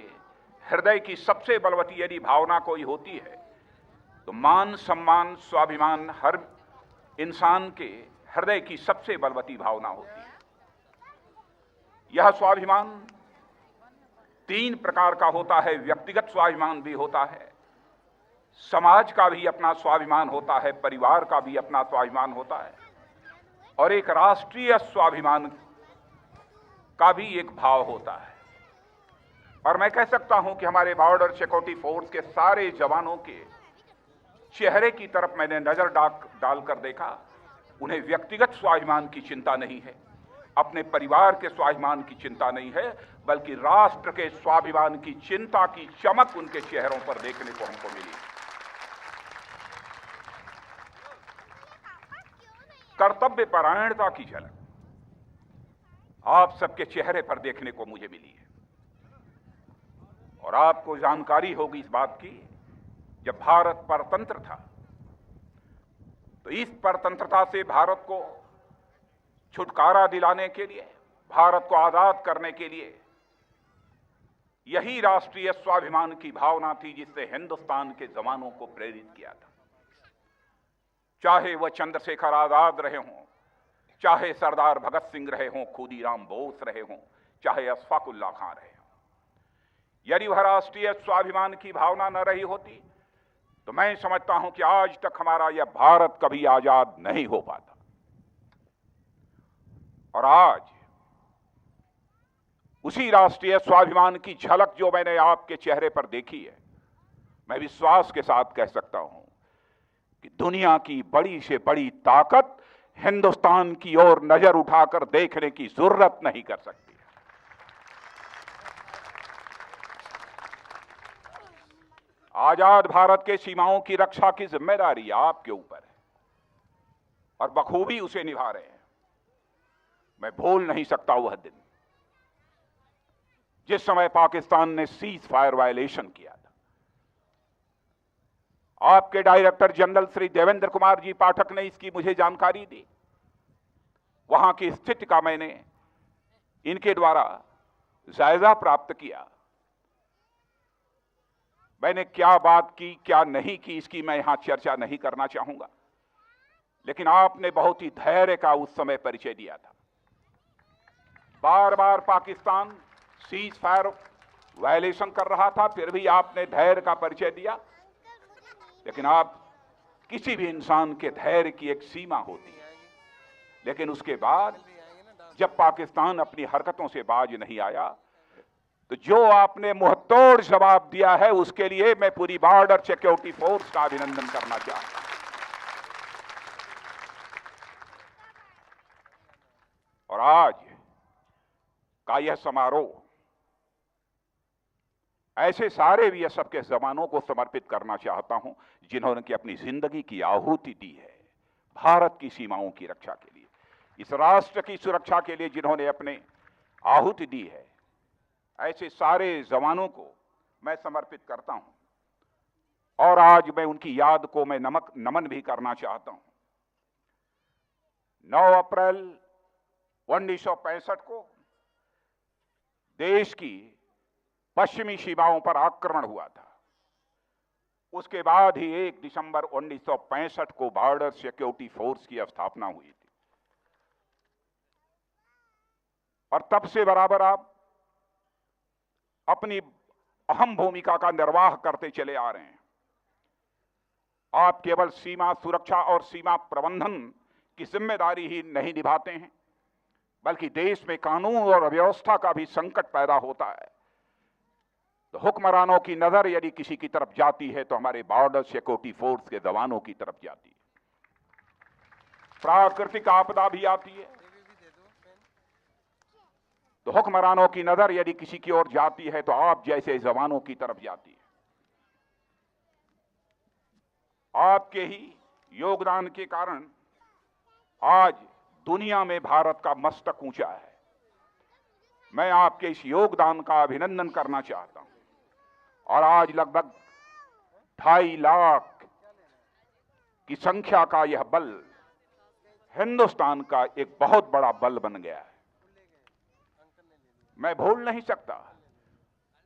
हृदय की सबसे बलवती यदि भावना कोई होती है तो मान सम्मान स्वाभिमान हर इंसान के हृदय की सबसे बलवती भावना होती है। यह स्वाभिमान 3 प्रकार का होता है। व्यक्तिगत स्वाभिमान भी होता है, समाज का भी अपना स्वाभिमान होता है, परिवार का भी अपना स्वाभिमान होता है, और एक राष्ट्रीय स्वाभिमान का भी एक भाव होता है। और मैं कह सकता हूं कि हमारे बॉर्डर सिक्योरिटी फोर्स के सारे जवानों के चेहरे की तरफ मैंने नजर डालकर देखा, उन्हें व्यक्तिगत स्वाभिमान की चिंता नहीं है, अपने परिवार के स्वाभिमान की चिंता नहीं है, बल्कि राष्ट्र के स्वाभिमान की चिंता की चमक उनके चेहरों पर देखने को हमको मिली। कर्तव्य परायणता की झलक आप सबके चेहरे पर देखने को मुझे मिली है। और आपको जानकारी होगी इस बात की, जब भारत परतंत्र था तो इस परतंत्रता से भारत को छुटकारा दिलाने के लिए, भारत को आजाद करने के लिए यही राष्ट्रीय स्वाभिमान की भावना थी जिससे हिंदुस्तान के जवानों को प्रेरित किया था। चाहे वह चंद्रशेखर आजाद रहे हों, चाहे सरदार भगत सिंह रहे हों, खुदीराम बोस रहे हों, चाहे अशफाक उल्लाह खां रहे हों। यदि वह राष्ट्रीय स्वाभिमान की भावना न रही होती तो मैं समझता हूं कि आज तक हमारा यह भारत कभी आजाद नहीं हो पाता। और आज उसी राष्ट्रीय स्वाभिमान की झलक जो मैंने आपके चेहरे पर देखी है, मैं विश्वास के साथ कह सकता हूं कि दुनिया की बड़ी से बड़ी ताकत हिंदुस्तान की ओर नजर उठाकर देखने की जरूरत नहीं कर सकती। आजाद भारत के सीमाओं की रक्षा की जिम्मेदारी आपके ऊपर है और बखूबी उसे निभा रहे हैं। मैं भूल नहीं सकता वह दिन जिस समय पाकिस्तान ने सीज फायर वायलेशन किया था। आपके डायरेक्टर जनरल श्री देवेंद्र कुमार जी पाठक ने इसकी मुझे जानकारी दी। वहां की स्थिति का मैंने इनके द्वारा जायजा प्राप्त किया। मैंने क्या बात की, क्या नहीं की, इसकी मैं यहां चर्चा नहीं करना चाहूंगा, लेकिन आपने बहुत ही धैर्य का उस समय परिचय दिया था। बार बार पाकिस्तान सीज फायर वायलेशन कर रहा था, फिर भी आपने धैर्य का परिचय दिया। लेकिन आप किसी भी इंसान के धैर्य की एक सीमा होती है, लेकिन उसके बाद जब पाकिस्तान अपनी हरकतों से बाज नहीं आया, तो जो आपने मुंहतोड़ जवाब दिया है उसके लिए मैं पूरी बॉर्डर सिक्योरिटी फोर्स का अभिनंदन करना चाहता हूं। और आज का यह समारोह ऐसे सारे बीएसएफ के जवानों को समर्पित करना चाहता हूं जिन्होंने की अपनी जिंदगी की आहुति दी है भारत की सीमाओं की रक्षा के लिए, इस राष्ट्र की सुरक्षा के लिए जिन्होंने अपने आहुति दी है। ऐसे सारे जवानों को मैं समर्पित करता हूं और आज मैं उनकी याद को मैं नमन भी करना चाहता हूं। 9 अप्रैल 1965 को देश की पश्चिमी सीमाओं पर आक्रमण हुआ था। उसके बाद ही 1 दिसंबर 1965 को बॉर्डर सिक्योरिटी फोर्स की स्थापना हुई थी और तब से बराबर आप अपनी अहम भूमिका का निर्वाह करते चले आ रहे हैं। आप केवल सीमा सुरक्षा और सीमा प्रबंधन की जिम्मेदारी ही नहीं निभाते हैं, बल्कि देश में कानून और व्यवस्था का भी संकट पैदा होता है तो हुक्मरानों की नजर यदि किसी की तरफ जाती है तो हमारे बॉर्डर सिक्योरिटी फोर्स के जवानों की तरफ जाती है। प्राकृतिक आपदा भी आती है तो हुक्मरानों की नजर यदि किसी की ओर जाती है तो आप जैसे जवानों की तरफ जाती है। आपके ही योगदान के कारण आज दुनिया में भारत का मस्तक ऊंचा है। मैं आपके इस योगदान का अभिनंदन करना चाहता हूं और आज लगभग 2.5 लाख की संख्या का यह बल हिंदुस्तान का एक बहुत बड़ा बल बन गया है। मैं भूल नहीं सकता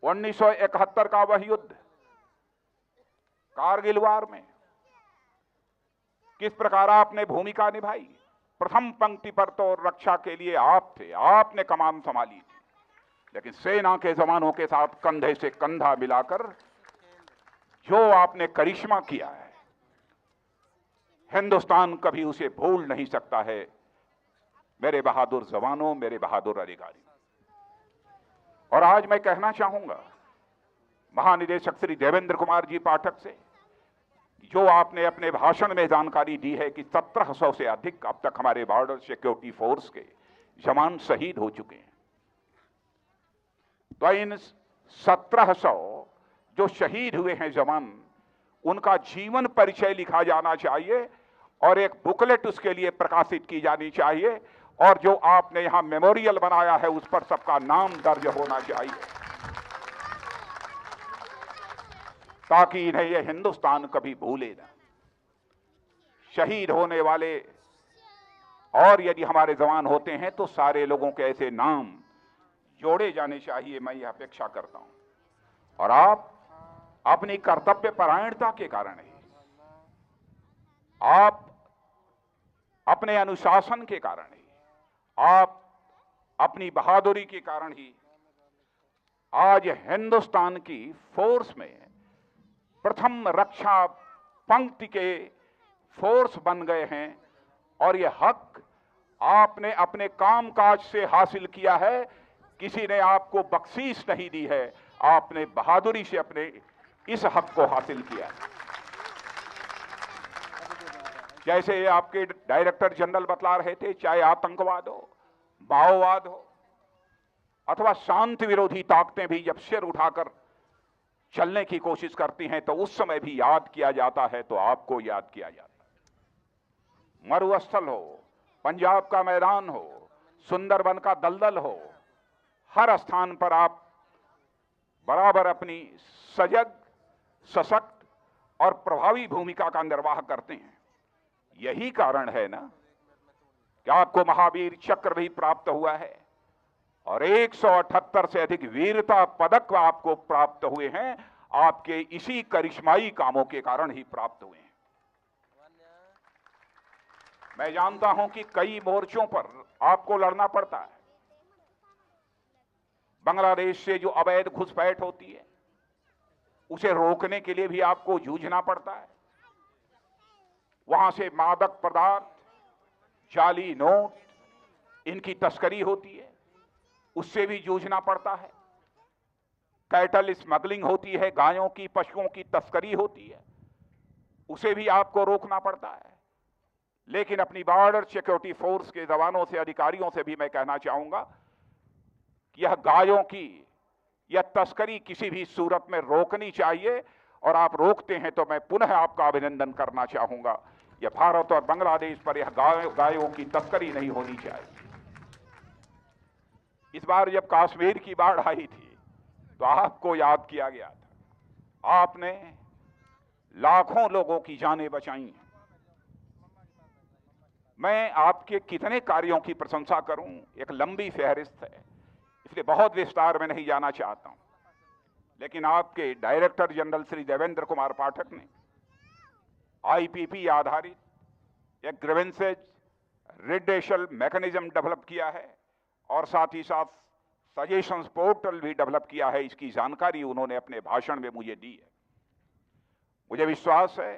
1971 का वह युद्ध कारगिल वार में किस प्रकार आपने भूमिका निभाई। प्रथम पंक्ति पर तो रक्षा के लिए आप थे, आपने कमान संभाली थी, लेकिन सेना के जवानों के साथ कंधे से कंधा मिलाकर जो आपने करिश्मा किया है हिंदुस्तान कभी उसे भूल नहीं सकता है। मेरे बहादुर जवानों, मेरे बहादुर अधिकारी। और आज मैं कहना चाहूंगा महानिदेशक श्री देवेंद्र कुमार जी पाठक से, जो आपने अपने भाषण में जानकारी दी है कि 1700 से अधिक अब तक हमारे बॉर्डर सिक्योरिटी फोर्स के जवान शहीद हो चुके हैं। तो इन 1700 जो शहीद हुए हैं जवान, उनका जीवन परिचय लिखा जाना चाहिए और एक बुकलेट उसके लिए प्रकाशित की जानी चाहिए और जो आपने यहां मेमोरियल बनाया है उस पर सबका नाम दर्ज होना चाहिए ताकि इन्हें यह हिंदुस्तान कभी भूले ना। शहीद होने वाले और यदि हमारे जवान होते हैं तो सारे लोगों के ऐसे नाम जोड़े जाने चाहिए, मैं यह अपेक्षा करता हूं। और आप अपनी कर्तव्य परायणता के कारण ही, आप अपने अनुशासन के कारण ही, आप अपनी बहादुरी के कारण ही आज हिंदुस्तान की फोर्स में प्रथम रक्षा पंक्ति के फोर्स बन गए हैं और यह हक आपने अपने कामकाज से हासिल किया है। किसी ने आपको बख्शीश नहीं दी है, आपने बहादुरी से अपने इस हक को हासिल किया है। जैसे आपके डायरेक्टर जनरल बतला रहे थे, चाहे आतंकवाद हो, माओवाद हो अथवा शांति विरोधी ताकतें भी जब सिर उठाकर चलने की कोशिश करती हैं तो उस समय भी याद किया जाता है, तो आपको याद किया जाता है। मरुस्थल हो, पंजाब का मैदान हो, सुंदरबन का दलदल हो, हर स्थान पर आप बराबर अपनी सजग, सशक्त और प्रभावी भूमिका का निर्वाह करते हैं। यही कारण है ना कि आपको महावीर चक्र भी प्राप्त हुआ है और 178 से अधिक वीरता पदक आपको प्राप्त हुए हैं, आपके इसी करिश्माई कामों के कारण ही प्राप्त हुए हैं। मैं जानता हूं कि कई मोर्चों पर आपको लड़ना पड़ता है। बांग्लादेश से जो अवैध घुसपैठ होती है उसे रोकने के लिए भी आपको जूझना पड़ता है। वहां से मादक पदार्थ, जाली नोट, इनकी तस्करी होती है, उससे भी जूझना पड़ता है। कैटल स्मगलिंग होती है, गायों की, पशुओं की तस्करी होती है, उसे भी आपको रोकना पड़ता है। लेकिन अपनी बॉर्डर सिक्योरिटी फोर्स के जवानों से, अधिकारियों से भी मैं कहना चाहूंगा कि यह गायों की यह तस्करी किसी भी सूरत में रोकनी चाहिए, और आप रोकते हैं तो मैं पुनः आपका अभिनंदन करना चाहूंगा। यह भारत और बांग्लादेश पर यह गायों की तस्करी नहीं होनी चाहिए। इस बार जब कश्मीर की बाढ़ आई थी तो आपको याद किया गया था। आपने लाखों लोगों की जानें बचाई हैं। मैं आपके कितने कार्यों की प्रशंसा करूं, एक लंबी फहरिस्त है, इसलिए बहुत विस्तार में नहीं जाना चाहता हूं। लेकिन आपके डायरेक्टर जनरल श्री देवेंद्र कुमार पाठक ने आईपीपी आधारित एक ग्रीवेंसेज रिडेशल मैकेनिज्म डेवलप किया है, और साथ ही साथ सजेशंस पोर्टल भी डेवलप किया है। इसकी जानकारी उन्होंने अपने भाषण में मुझे दी है। मुझे विश्वास है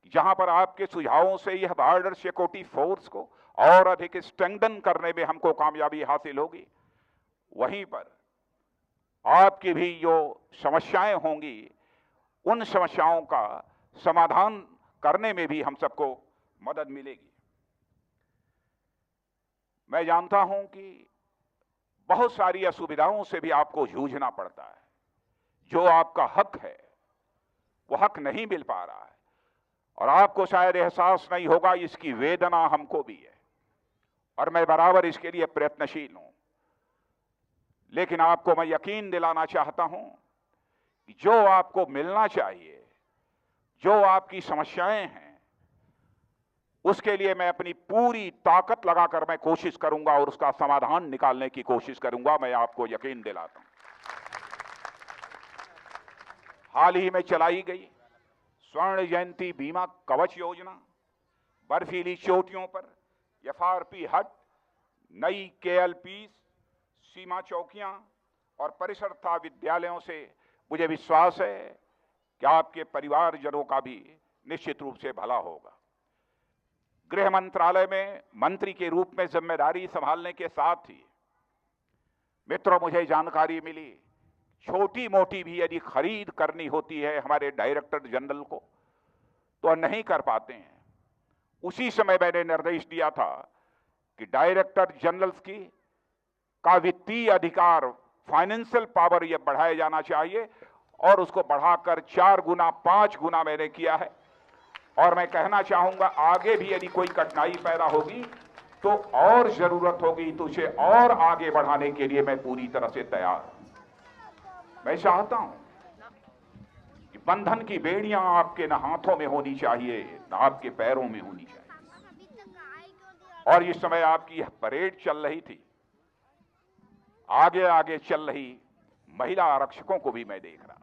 कि जहां पर आपके सुझावों से यह बॉर्डर सिक्योरिटी फोर्स को और अधिक स्ट्रेंथन करने में हमको कामयाबी हासिल होगी, वहीं पर आपकी भी जो समस्याएं होंगी उन समस्याओं का समाधान करने में भी हम सबको मदद मिलेगी। मैं जानता हूं कि बहुत सारी असुविधाओं से भी आपको जूझना पड़ता है। जो आपका हक है वो हक नहीं मिल पा रहा है, और आपको शायद एहसास नहीं होगा, इसकी वेदना हमको भी है, और मैं बराबर इसके लिए प्रयत्नशील हूं। लेकिन आपको मैं यकीन दिलाना चाहता हूं कि जो आपको मिलना चाहिए, जो आपकी समस्याएं हैं, उसके लिए मैं अपनी पूरी ताकत लगाकर मैं कोशिश करूंगा और उसका समाधान निकालने की कोशिश करूंगा। मैं आपको यकीन दिलाता हूं। हाल ही में चलाई गई स्वर्ण जयंती बीमा कवच योजना, बर्फीली चोटियों पर एफआरपी हट, नई केएलपी, सीमा चौकियां और परिसरता विद्यालयों से मुझे विश्वास है कि आपके परिवारजनों का भी निश्चित रूप से भला होगा। गृह मंत्रालय में मंत्री के रूप में जिम्मेदारी संभालने के साथ ही मित्रों, मुझे जानकारी मिली, छोटी मोटी भी यदि खरीद करनी होती है हमारे डायरेक्टर जनरल को तो नहीं कर पाते हैं। उसी समय मैंने निर्देश दिया था कि डायरेक्टर जनरल्स की का वित्तीय अधिकार, फाइनेंशियल पावर यह बढ़ाया जाना चाहिए, और उसको बढ़ाकर 4 गुना 5 गुना मैंने किया है। और मैं कहना चाहूंगा, आगे भी यदि कोई कठिनाई पैदा होगी तो और जरूरत होगी तो उसे और आगे बढ़ाने के लिए मैं पूरी तरह से तैयार हूं। मैं चाहता हूं कि बंधन की बेड़ियां आपके न हाथों में होनी चाहिए, न आपके पैरों में होनी चाहिए। और इस समय आपकी यह परेड चल रही थी, आगे आगे चल रही महिला आरक्षकों को भी मैं देख रहा था।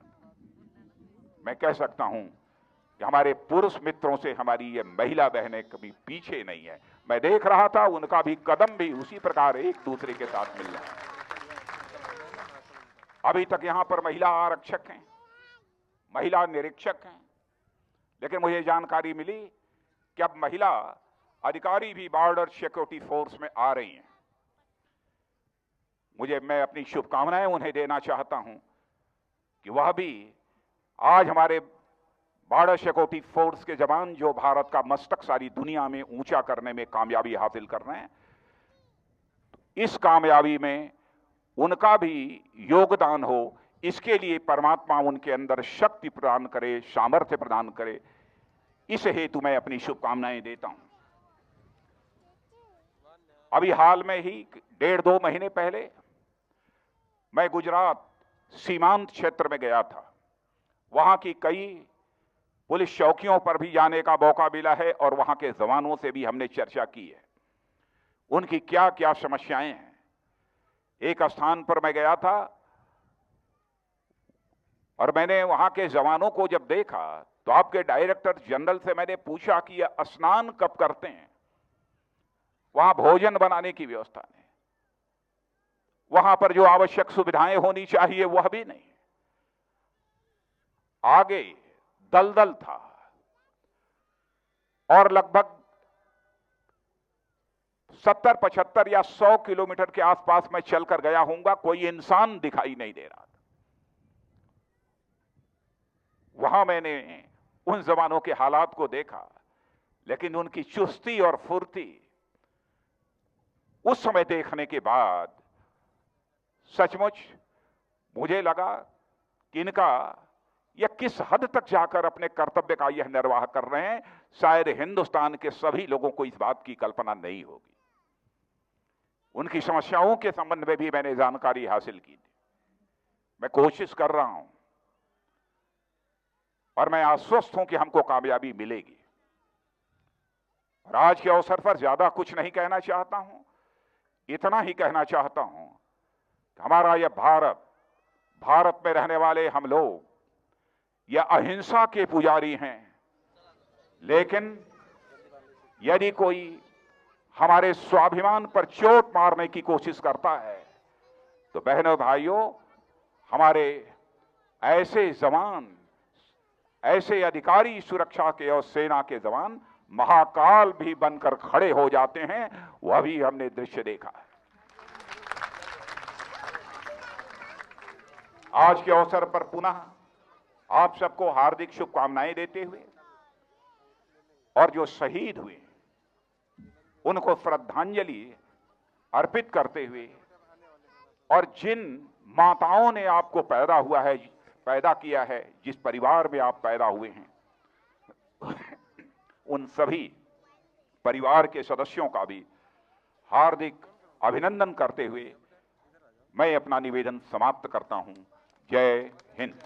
मैं कह सकता हूं कि हमारे पुरुष मित्रों से हमारी ये महिला बहनें कभी पीछे नहीं है। मैं देख रहा था उनका भी कदम भी उसी प्रकार एक दूसरे के साथ मिल रहा है। अभी तक यहां पर महिला आरक्षक हैं, महिला निरीक्षक हैं, लेकिन मुझे जानकारी मिली कि अब महिला अधिकारी भी बॉर्डर सिक्योरिटी फोर्स में आ रही हैं। मैं अपनी शुभकामनाएं उन्हें देना चाहता हूं कि वह भी आज हमारे बॉर्डर सिक्योरिटी फोर्स के जवान जो भारत का मस्तक सारी दुनिया में ऊंचा करने में कामयाबी हासिल कर रहे हैं, इस कामयाबी में उनका भी योगदान हो, इसके लिए परमात्मा उनके अंदर शक्ति प्रदान करे, सामर्थ्य प्रदान करे। इस हेतु मैं अपनी शुभकामनाएं देता हूं। अभी हाल में ही 1.5-2 महीने पहले मैं गुजरात सीमांत क्षेत्र में गया था। वहां की कई पुलिस चौकियों पर भी जाने का मौका मिला है और वहां के जवानों से भी हमने चर्चा की है, उनकी क्या क्या समस्याएं हैं। एक स्थान पर मैं गया था और मैंने वहां के जवानों को जब देखा तो आपके डायरेक्टर जनरल से मैंने पूछा कि ये स्नान कब करते हैं। वहां भोजन बनाने की व्यवस्था नहीं, वहां पर जो आवश्यक सुविधाएं होनी चाहिए वह भी नहीं। आगे दलदल था और लगभग 70-75 या 100 किलोमीटर के आसपास मैं चलकर गया हूंगा, कोई इंसान दिखाई नहीं दे रहा था। वहां मैंने उन जमानों के हालात को देखा, लेकिन उनकी चुस्ती और फुर्ती उस समय देखने के बाद सचमुच मुझे लगा कि इनका यह किस हद तक जाकर अपने कर्तव्य का यह निर्वाह कर रहे हैं, शायद हिंदुस्तान के सभी लोगों को इस बात की कल्पना नहीं होगी। उनकी समस्याओं के संबंध में भी मैंने जानकारी हासिल की थी। मैं कोशिश कर रहा हूं और मैं आश्वस्त हूं कि हमको कामयाबी मिलेगी। और आज के अवसर पर ज्यादा कुछ नहीं कहना चाहता हूं, इतना ही कहना चाहता हूं कि हमारा यह भारत में रहने वाले हम लोग यह अहिंसा के पुजारी हैं, लेकिन यदि कोई हमारे स्वाभिमान पर चोट मारने की कोशिश करता है तो बहनों भाइयों, हमारे ऐसे जवान, ऐसे अधिकारी सुरक्षा के और सेना के जवान महाकाल भी बनकर खड़े हो जाते हैं। वह भी हमने दृश्य देखा है। आज के अवसर पर पुनः आप सबको हार्दिक शुभकामनाएं देते हुए और जो शहीद हुए उनको श्रद्धांजलि अर्पित करते हुए, और जिन माताओं ने आपको पैदा किया है, जिस परिवार में आप पैदा हुए हैं, उन सभी परिवार के सदस्यों का भी हार्दिक अभिनंदन करते हुए मैं अपना निवेदन समाप्त करता हूं। जय हिंद।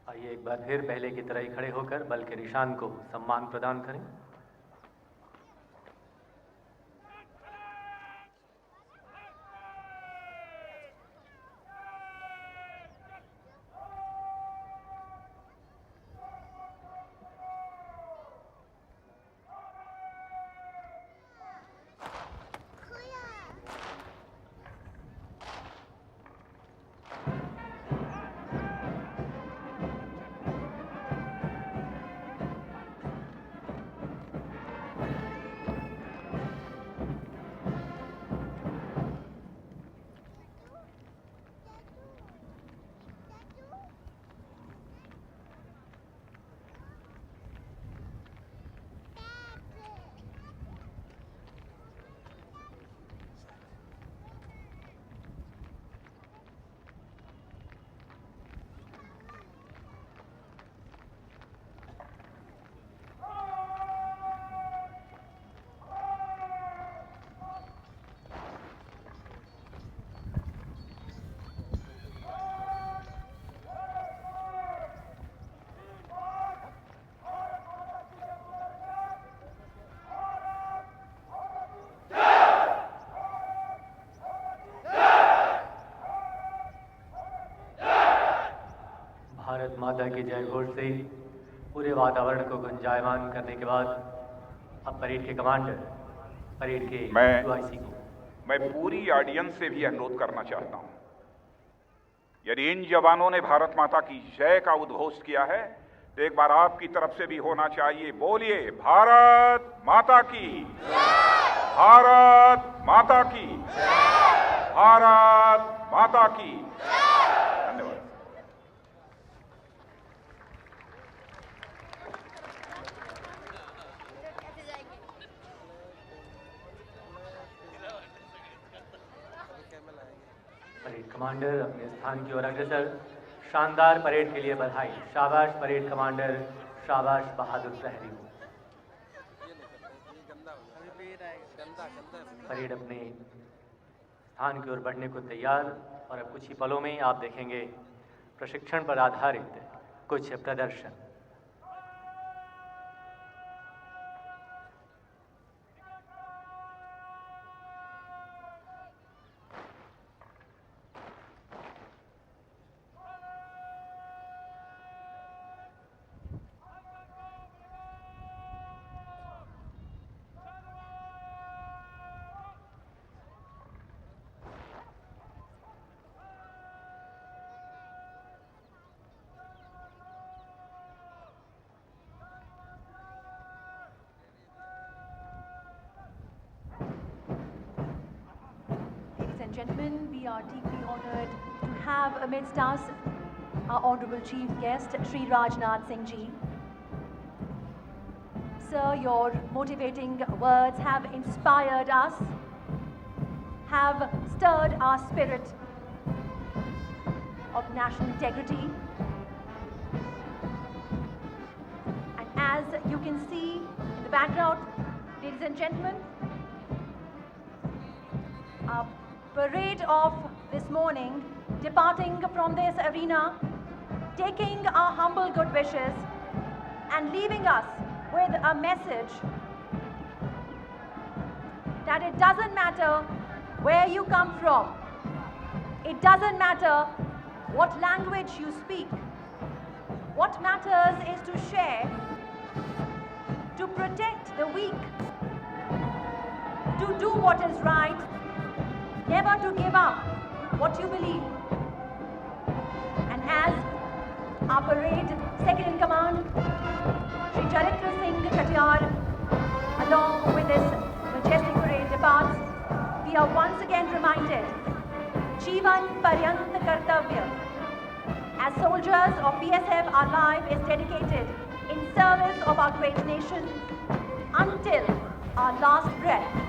आइए एक बार फिर पहले की तरह ही खड़े होकर बल के निशान को सम्मान प्रदान करें। भारत माता की जय घोष से पूरे वातावरण को गुंजायमान करने के बाद अब परेड के कमांडर, परेड के यूआईसी को मैं पूरी ऑडियंस से भी अनुरोध करना चाहता हूं, यदि इन जवानों ने भारत माता की जय का उद्घोष किया है तो एक बार आपकी तरफ से भी होना चाहिए। बोलिए भारत माता की, भारत माता की, भारत माता की। धन्यवाद। परेड कमांडर अपने स्थान की ओर अग्रसर। शानदार परेड के लिए बधाई। शाबाश परेड कमांडर, शाबाश बहादुर प्रहरी। परेड अपने स्थान की ओर बढ़ने को तैयार, और अब कुछ ही पलों में आप देखेंगे प्रशिक्षण पर आधारित कुछ प्रदर्शन। gentlemen, we are deeply honored to have amidst us our Honorable Chief Guest, Shri Rajnath Singh Ji. Sir, your motivating words have inspired us, have stirred our spirit of national integrity. And as you can see in the background, ladies and gentlemen, a parade of this morning departing from this arena, taking our humble good wishes and leaving us with a message that it doesn't matter where you come from, it doesn't matter what language you speak. What matters is to share, to protect the weak, to do what is right, never to give up what you believe. And as our parade second in command, Shri Charitra Singh Khatiyar, along with this majestic parade departs, we are once again reminded, Jeevan Paryant Kartavya. As soldiers of BSF, our life is dedicated in service of our great nation until our last breath.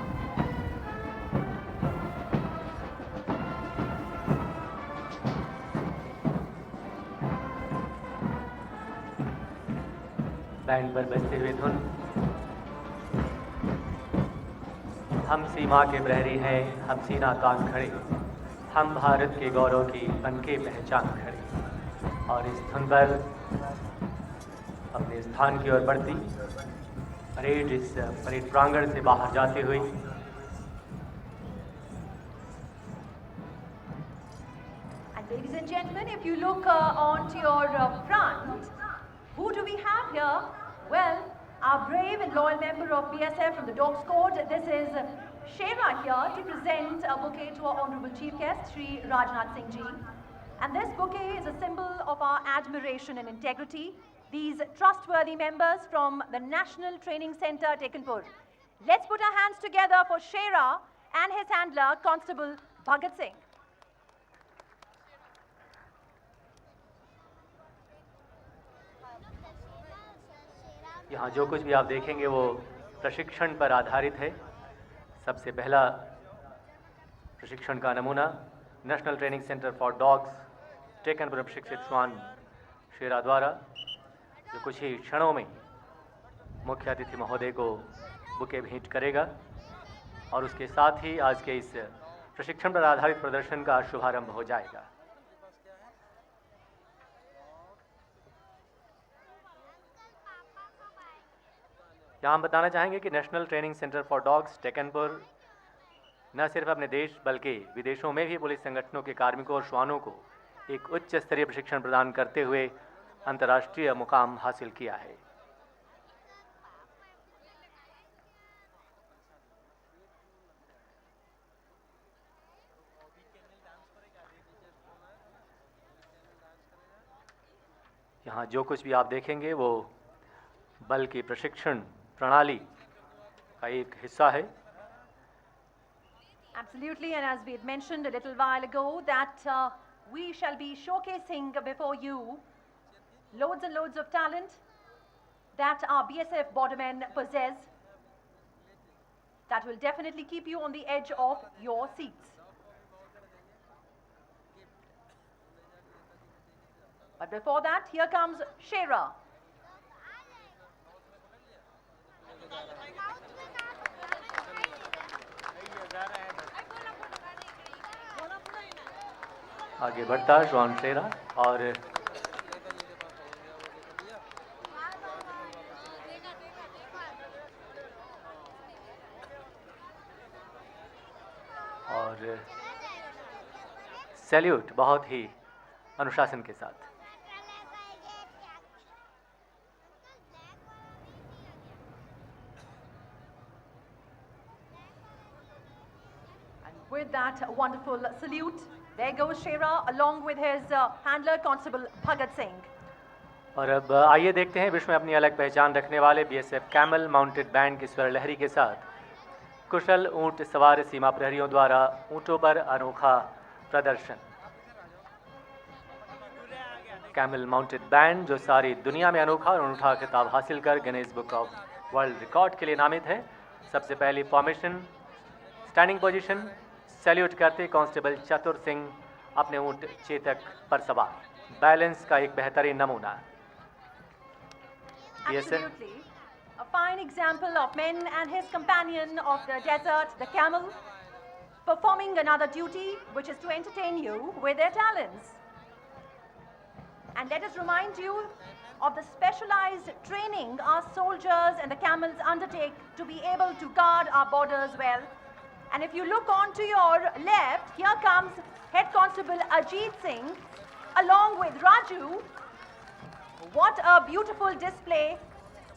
Band पर बजते हुए धुन। हम सीमा के प्रहरी हैं, हम सीना तान खड़े, हम भारत के गौरव की बनके पहचान खड़े। और इस धुन पर अपने स्थान की ओर बढ़ती परेड इस परेड प्रांगण से बाहर जाते हुए And ladies and gentlemen, if you look onto your front, who do we have here? Well, our brave and loyal member of BSF from the Dog Squad. This is Shera here to present a bouquet to our Honorable Chief Guest, Shri Rajnath Singh Ji. And this bouquet is a symbol of our admiration and integrity. These trustworthy members from the National Training Center, Tekanpur. Let's put our hands together for Shera and his handler, Constable Bhagat Singh. यहाँ जो कुछ भी आप देखेंगे वो प्रशिक्षण पर आधारित है। सबसे पहला प्रशिक्षण का नमूना national training centre for dogs Tekanpur प्रशिक्षित श्वान शेरा द्वारा, जो कुछ ही क्षणों में मुख्य अतिथि महोदय को बुके भेंट करेगा और उसके साथ ही आज के इस प्रशिक्षण पर आधारित प्रदर्शन का शुभारंभ हो जाएगा। यहाँ हम बताना चाहेंगे कि national training centre for dogs Tekanpur न सिर्फ अपने देश बल्कि विदेशों में भी पुलिस संगठनों के कार्मिकों और श्वानों को एक उच्च स्तरीय प्रशिक्षण प्रदान करते हुए अंतर्राष्ट्रीय मुकाम हासिल किया है। यहाँ जो कुछ भी आप देखेंगे वो बल की प्रशिक्षण प्रणाली का एक हिस्सा है। Absolutely, and as we had mentioned a little while ago, that we shall be showcasing before you loads and loads of talent that our BSF bordermen possess that will definitely keep you on the edge of your seats. But before that, here comes Shera. आगे बढ़ता श्वान शेरा और सैल्यूट बहुत ही अनुशासन के साथ। With that wonderful salute, there goes Shera along with his handler, Constable Bhagat Singh. और अब आइए देखते हैं विश्व में अपनी अलग पहचान रखने वाले बीएसएफ कैमल माउंटेड बैंड की स्वर लहरी के साथ कुशल ऊंट सवार सीमा प्रहरियों द्वारा ऊंटों पर अनोखा प्रदर्शन। कैमल माउंटेड बैंड जो सारी दुनिया में अनोखा और अनूठा खिताब हासिल कर Guinness book of world record के लिए नामित है। सबसे पहली फॉर्मेशन स्टैंडिंग पोजीशन। सैल्यूट करते कांस्टेबल चतुर सिंह अपने ऊंट चेतक पर सवार, बैलेंस का एक बेहतरीन नमूना। Absolutely. A fine example of men and his companion of the desert, the camel, performing another duty, which is to entertain you with their talents. And let us remind you of the specialized training our soldiers and the camels undertake to be able to guard our borders well. And if you look on to your left, here comes Head Constable Ajit Singh along with Raju. What a beautiful display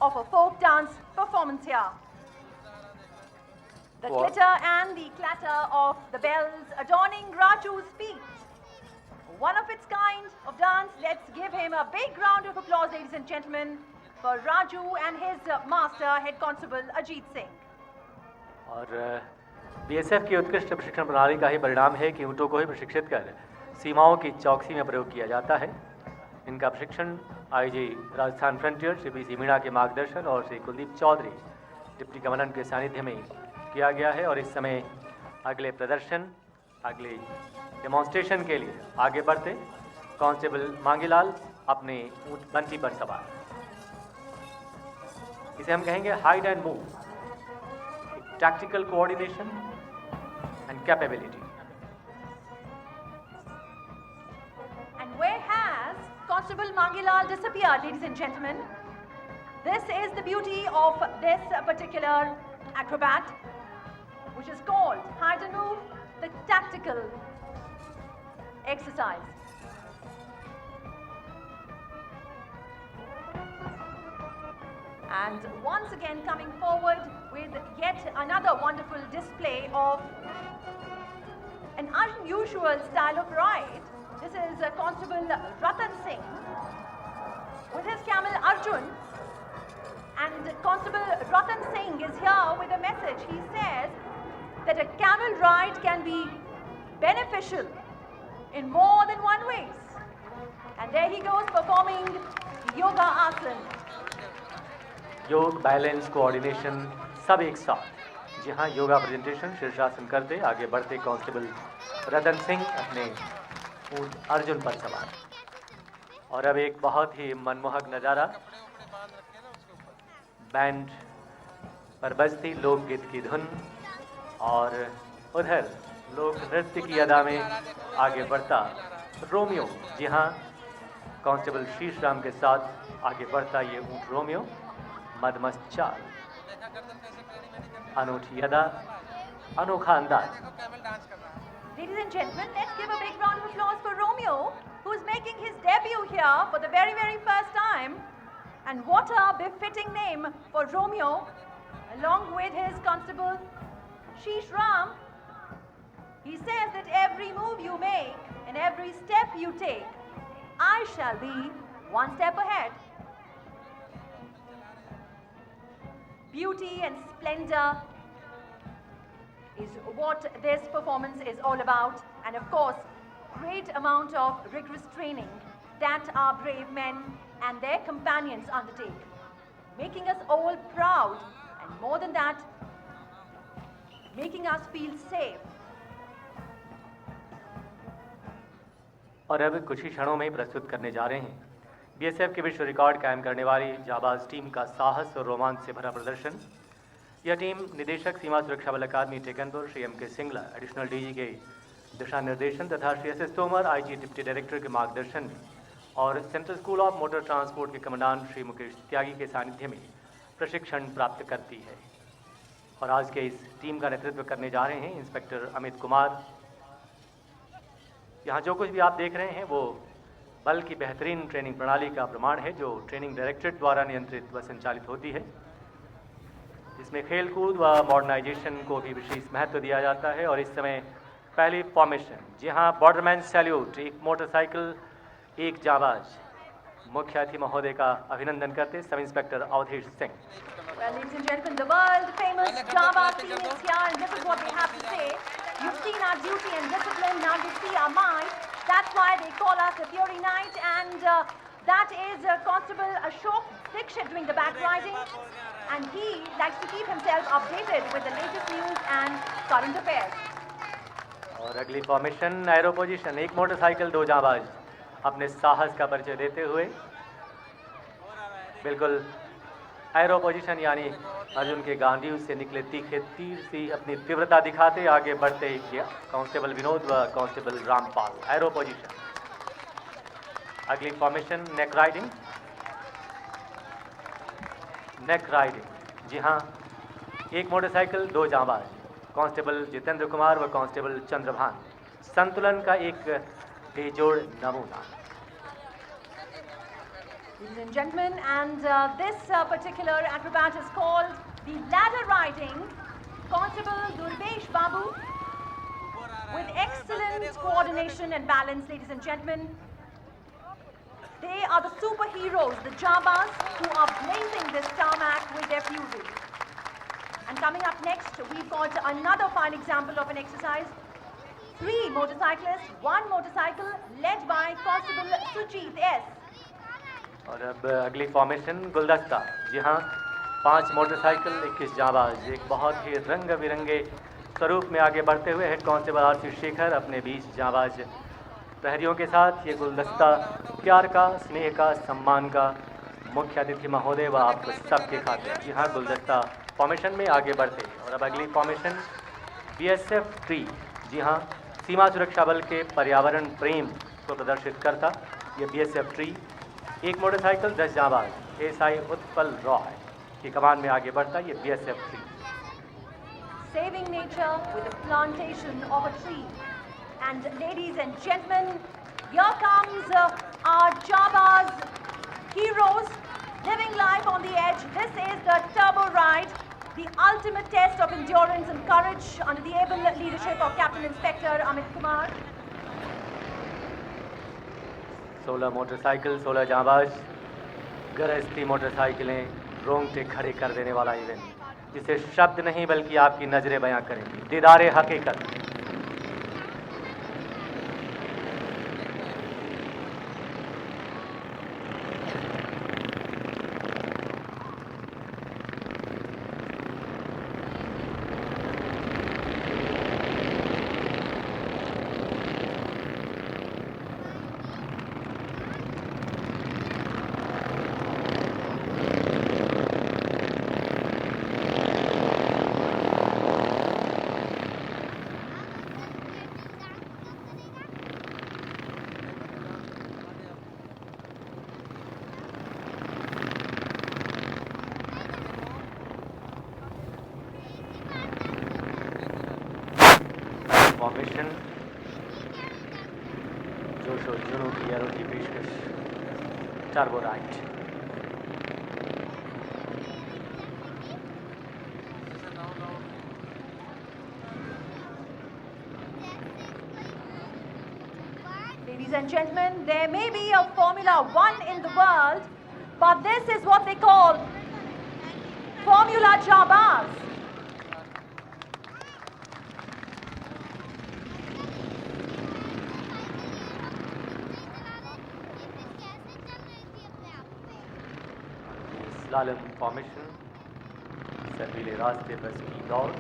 of a folk dance performance here. The glitter and the clatter of the bells adorning Raju's feet. One of its kind of dance. Let's give him a big round of applause, ladies and gentlemen, for Raju and his master, Head Constable Ajit Singh. और बीएसएफ की उत्कृष्ट प्रशिक्षण प्रणाली का ही परिणाम है कि ऊँटों को ही प्रशिक्षित कर सीमाओं की चौकसी में प्रयोग किया जाता है। इनका प्रशिक्षण IG Rajasthan frontier Shri P C Meena के मार्गदर्शन और श्री कुलदीप चौधरी डिप्टी कमांडेंट के सानिध्य में किया गया है। और इस समय अगले प्रदर्शन, अगले डेमोन्स्ट्रेशन के लिए आगे बढ़ते कांस्टेबल मांगीलाल अपने ऊँट बंटी पर सवार। इसे हम कहेंगे hide and move, tactical coordination and capability. And where has Constable Mangilal disappeared, ladies and gentlemen? This is the beauty of this particular acrobat, which is called hide and move, the tactical exercise. And once again coming forward with yet another wonderful display of an unusual style of ride. This is Constable Ratan Singh with his camel Arjun, and Constable Ratan Singh is here with a message. He says that a camel ride can be beneficial in more than one ways. And there he goes performing yoga asan. योग, बैलेंस, कोऑर्डिनेशन सब एक साथ। जी हाँ, योगा प्रेजेंटेशन शीर्षासन करते आगे बढ़ते कांस्टेबल रतन सिंह अपने ऊँट अर्जुन पर सवार। और अब एक बहुत ही मनमोहक नज़ारा, बैंड पर बजती लोकगीत की धुन और उधर लोक नृत्य की अदा में आगे बढ़ता रोमियो। जी हाँ, कांस्टेबल शीश राम के साथ आगे बढ़ता ये ऊँट रोमियो। मदमस्त चाल, अनूठी अदा, अनोखा अंदाज। Ladies and gentlemen, let's give a big round of applause for Romeo, who's making his debut here for the very, very first time. And what a befitting name for Romeo, along with his constable Sheesh Ram. He says that every move you make and every step you take, I shall be one step ahead. Beauty and splendor is what this performance is all about, and of course, great amount of rigorous training that our brave men and their companions undertake, making us all proud, and more than that, making us feel safe. और अब कुछ ही क्षणों में प्रस्तुत करने जा रहे हैं बीएसएफ के विश्व रिकॉर्ड कायम करने वाली जाबाज टीम का साहस और रोमांच से भरा प्रदर्शन। यह टीम निदेशक सीमा सुरक्षा बल अकादमी टेकनपुर श्री एम के सिंगला, एडिशनल डीजी के दिशा निर्देशन तथा Shri S S Tomar IG deputy director के मार्गदर्शन में और central school of motor transport के कमांडेंट श्री मुकेश त्यागी के सानिध्य में प्रशिक्षण प्राप्त करती है। और आज के इस टीम का नेतृत्व करने जा रहे हैं इंस्पेक्टर अमित कुमार। यहाँ जो कुछ भी आप देख रहे हैं वो बल की बेहतरीन ट्रेनिंग प्रणाली का प्रमाण है, जो ट्रेनिंग डायरेक्टरेट द्वारा नियंत्रित व संचालित होती है, जिसमें खेलकूद व मॉडर्नाइजेशन को भी विशेष महत्व दिया जाता है। और इस समय पहली फॉर्मेशन, जी हाँ, बॉर्डरमैन सैल्यूट, एक मोटरसाइकिल एक जाबाज। मुख्य अतिथि महोदय का अभिनंदन करते sub inspector Avdhesh Singh. Well, ladies and gentlemen, the world famous Java team is here, and this is what they have to say. You've seen our duty and discipline, now you see our might. That's why they call us the Fury Knight, and that is Constable Ashok Dixit doing the back riding, and he likes to keep himself updated with the latest news and current affairs. और अगली फॉर्मेशन एरो पोजीशन, एक मोटरसाइकिल दो जांबाज अपने साहस का परिचय देते हुए बिल्कुल एरो पोजीशन यानी अर्जुन के गांडीव से निकले तीखे तीर सी अपनी तीव्रता दिखाते आगे बढ़ते ही किया कांस्टेबल विनोद व कांस्टेबल रामपाल। Arrow position. अगली formation neck riding. Neck riding, जी हाँ, एक मोटरसाइकिल दो जांबाज, कांस्टेबल जितेंद्र कुमार व कांस्टेबल चंद्रभान, संतुलन का एक बेजोड़ नमूना। Ladies and gentlemen, and this particular acrobat is called the ladder riding. Constable Durvesh Babu, with excellent coordination and balance, ladies and gentlemen. They are the superheroes, the Jabas, who are blazing this tarmac with their fury. And coming up next, we've got another fine example of an exercise. 3 motorcyclists, 1 motorcycle, led by Constable Sujit S. और अब अगली फॉर्मेशन गुलदस्ता। जी हाँ, 5 मोटरसाइकिल 21 जांबाज, एक बहुत ही रंग बिरंगे स्वरूप में आगे बढ़ते हुए head constable R C Shekhar अपने 20 जांबाज प्रहरियों के साथ ये गुलदस्ता प्यार का, स्नेह का, सम्मान का मुख्य अतिथि महोदय व आप सबके खाते। जी हाँ, गुलदस्ता फॉर्मेशन में आगे बढ़ते। और अब अगली फॉर्मेशन BSF ट्री। जी हाँ, सीमा सुरक्षा बल के पर्यावरण प्रेम को प्रदर्शित करता ये BSF ट्री, एक मोटरसाइकिल 10 जांबाज, SI उत्पल रॉय की कमान में आगे बढ़ता ये BSF tree. Saving nature with the plantation of a tree. And ladies and gentlemen, here comes our Jabas heroes living life on the edge. This is the Turbo Ride, the ultimate test of endurance and courage under the able leadership of Captain Inspector Amit Kumar. 16 motorcycle 16 जांबाज, गरजती मोटरसाइकिलें, रोंगटे खड़े कर देने वाला इवेंट जिसे शब्द नहीं बल्कि आपकी नजरें बयां करेंगी। दीदारे हकीकत। फॉर्मेशन जोश और जुनून की एरो की पेशकश, turbo right. Ladies and gentlemen, there may be a Formula 1 in the world, but this is what they call Formula Jabaz. Slalom formation, सर्वीले रास्ते बस की दौड़।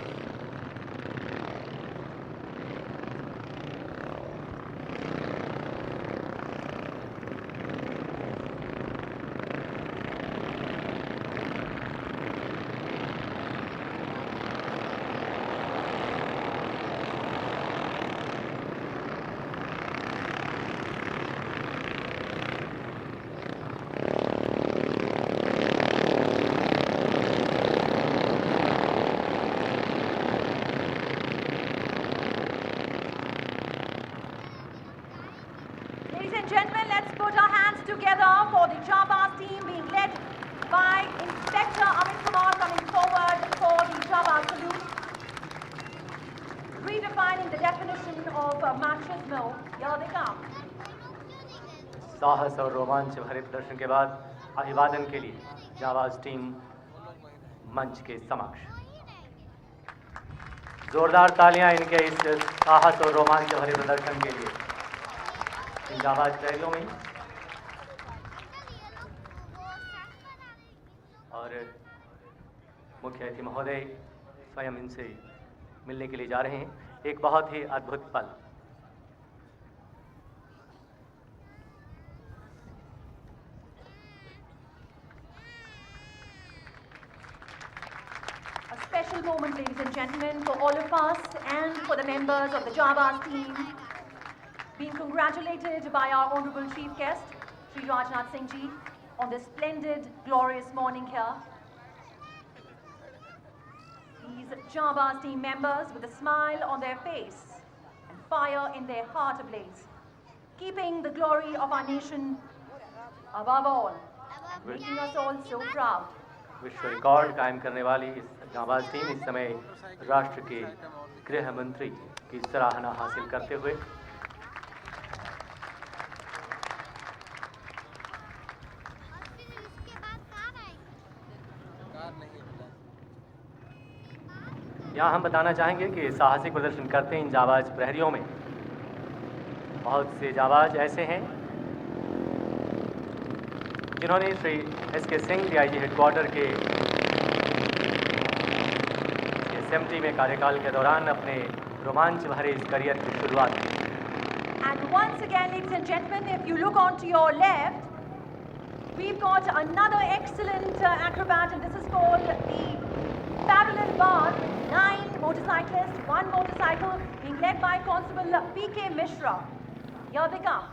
Gentlemen, let's put our hands together for the Jabaz team being led by Inspector Amit Kumar coming forward for the Jabaz salute. Redefining the definition of machismo. Here they come. साहस और रोमांच भरे प्रदर्शन के बाद अभिवादन के लिए जाबाज टीम मंच के समक्ष। जोरदार तालियां इनके इस साहस और रोमांच भरे प्रदर्शन के लिए इन जाबाज प्रहरियों में। और मुख्य अतिथि महोदय स्वयं इनसे मिलने के लिए जा रहे हैं। एक बहुत ही अद्भुत पल। Special moment, ladies and gentlemen, for all of us and for the members of the Jabaz team, being congratulated by our honourable chief guest, Sri Rajnath Singh Ji, on this splendid, glorious morning here. These Jabaz team members with a smile on their face and fire in their heart ablaze, keeping the glory of our nation above all, making us all so proud. विश्व रिकॉर्ड कायम करने वाली इस जाबाज टीम इस समय राष्ट्र के गृह मंत्री की सराहना हासिल करते हुए यहाँ हम बताना चाहेंगे कि साहसिक प्रदर्शन करते इन जाबाज प्रहरियों में बहुत से जाबाज ऐसे हैं जिन्होंने Shri SK. Singh DIG headquarter के एसएमटी में कार्यकाल के दौरान अपने रोमांच भरे इस करियर की शुरुआत की। And once again, ladies and gentlemen, if you look onto your left, we've got another excellent acrobat, and this is called the parallel bar. 9 motorcyclists, 1 motorcycle, being led by Constable P.K. Mishra. Here they come.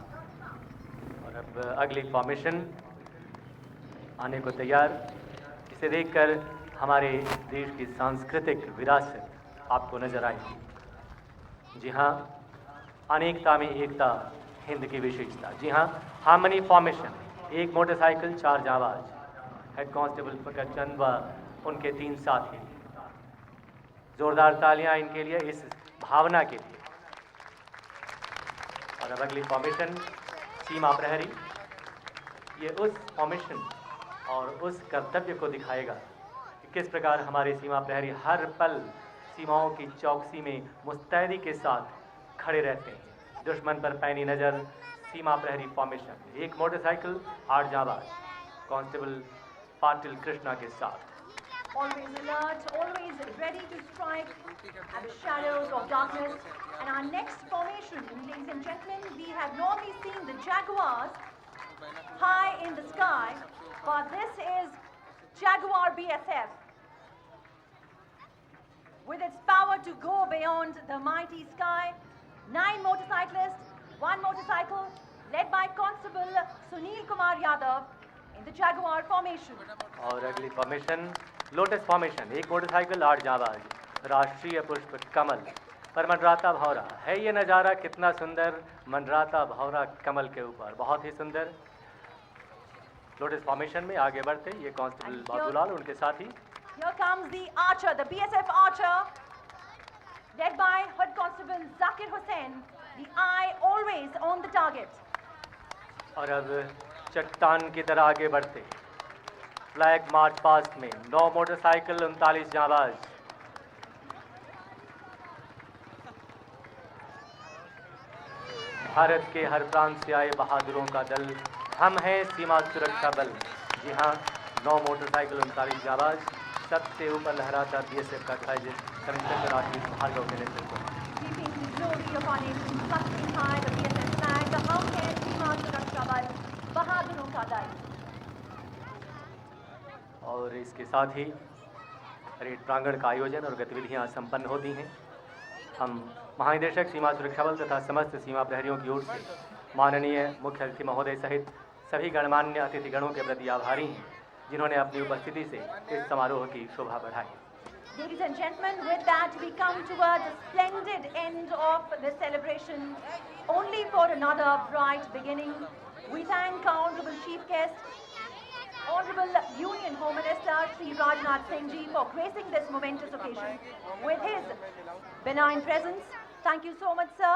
और अब अगली फॉर्मेशन आने को तैयार। इसे देखकर हमारे देश की सांस्कृतिक विरासत आपको नजर आएगी। जी हाँ, अनेकता में एकता हिंद की विशेषता। जी हाँ, हार्मनी फॉर्मेशन, एक मोटरसाइकिल 4 जाबाज, हेड कांस्टेबल प्रकट चंद व उनके 3 साथी। जोरदार तालियां इनके लिए, इस भावना के लिए। और अब अगली फॉर्मेशन सीमा प्रहरी। ये उस फॉर्मेशन और उस कर्तव्य को दिखाएगा कि किस प्रकार हमारे सीमा प्रहरी हर पल सीमाओं की चौकसी में मुस्तैदी के साथ खड़े रहते हैं। दुश्मन पर पैनी नज़र सीमा प्रहरी फॉर्मेशन, एक मोटरसाइकिल 8 जाबाज, कांस्टेबल पाटिल कृष्णा के साथ। Always alert, always ready to strike at the shadows of darkness. And our next formation, ladies and gentlemen, we have normally seen the Jaguars high in the sky, but this is Jaguar BSF. With its power to go beyond the mighty sky, 9 motorcyclists, 1 motorcycle, led by Constable Sunil Kumar Yadav in the Jaguar formation. और अगली फॉर्मेशन लोटस फॉर्मेशन, एक मोटरसाइकिल 8 जाबाज, राष्ट्रीय पुष्प कमल पर मंडराता भौरा। है ये नज़ारा कितना सुंदर, मंडराता भौरा कमल के ऊपर, बहुत ही सुंदर। लोटस फॉर्मेशन में आगे बढ़ते ये कांस्टेबल बाबूलाल उनके साथी। Here comes the archer, the BSF archer, led by Head Constable Zakir Hussain, the eye always on the target. और अब चट्टान की तरह आगे बढ़ते फ्लैग मार्च पास्ट में 9 मोटरसाइकिल 39 जाबाज। भारत के हर प्रांत से आए बहादुरों का दल, हम हैं सीमा सुरक्षा बल। जी हाँ, 9 मोटरसाइकिल 39 जाबाज, सबसे ऊपर लहराता बीएसएफ का ध्वज कमिश्नर आशीष भार्गव के नेतृत्व में। Keeping the glory of our nation fluttering high, the BSF flag, the हम हैं सीमा सुरक्षा बल, बहादुरों का दल। और इसके साथ ही परेड प्रांगण का आयोजन और गतिविधियां संपन्न होती हैं। हम महानिदेशक सीमा सुरक्षा बल तथा समस्त सीमा प्रहरियों की ओर से माननीय मुख्य अतिथि महोदय सहित सभी गणमान्य अतिथिगणों के प्रति आभारी हैं, जिन्होंने अपनी उपस्थिति से इस समारोह की शोभा बढ़ाई। Ladies and gentlemen, with that we come towards the splendid end of this celebration, only for another bright beginning. We thank our Honourable Chief Guest, Honourable Union Home Minister Sri Rajnath Singh Ji, for gracing this momentous occasion with his benign presence. Thank you so much, sir.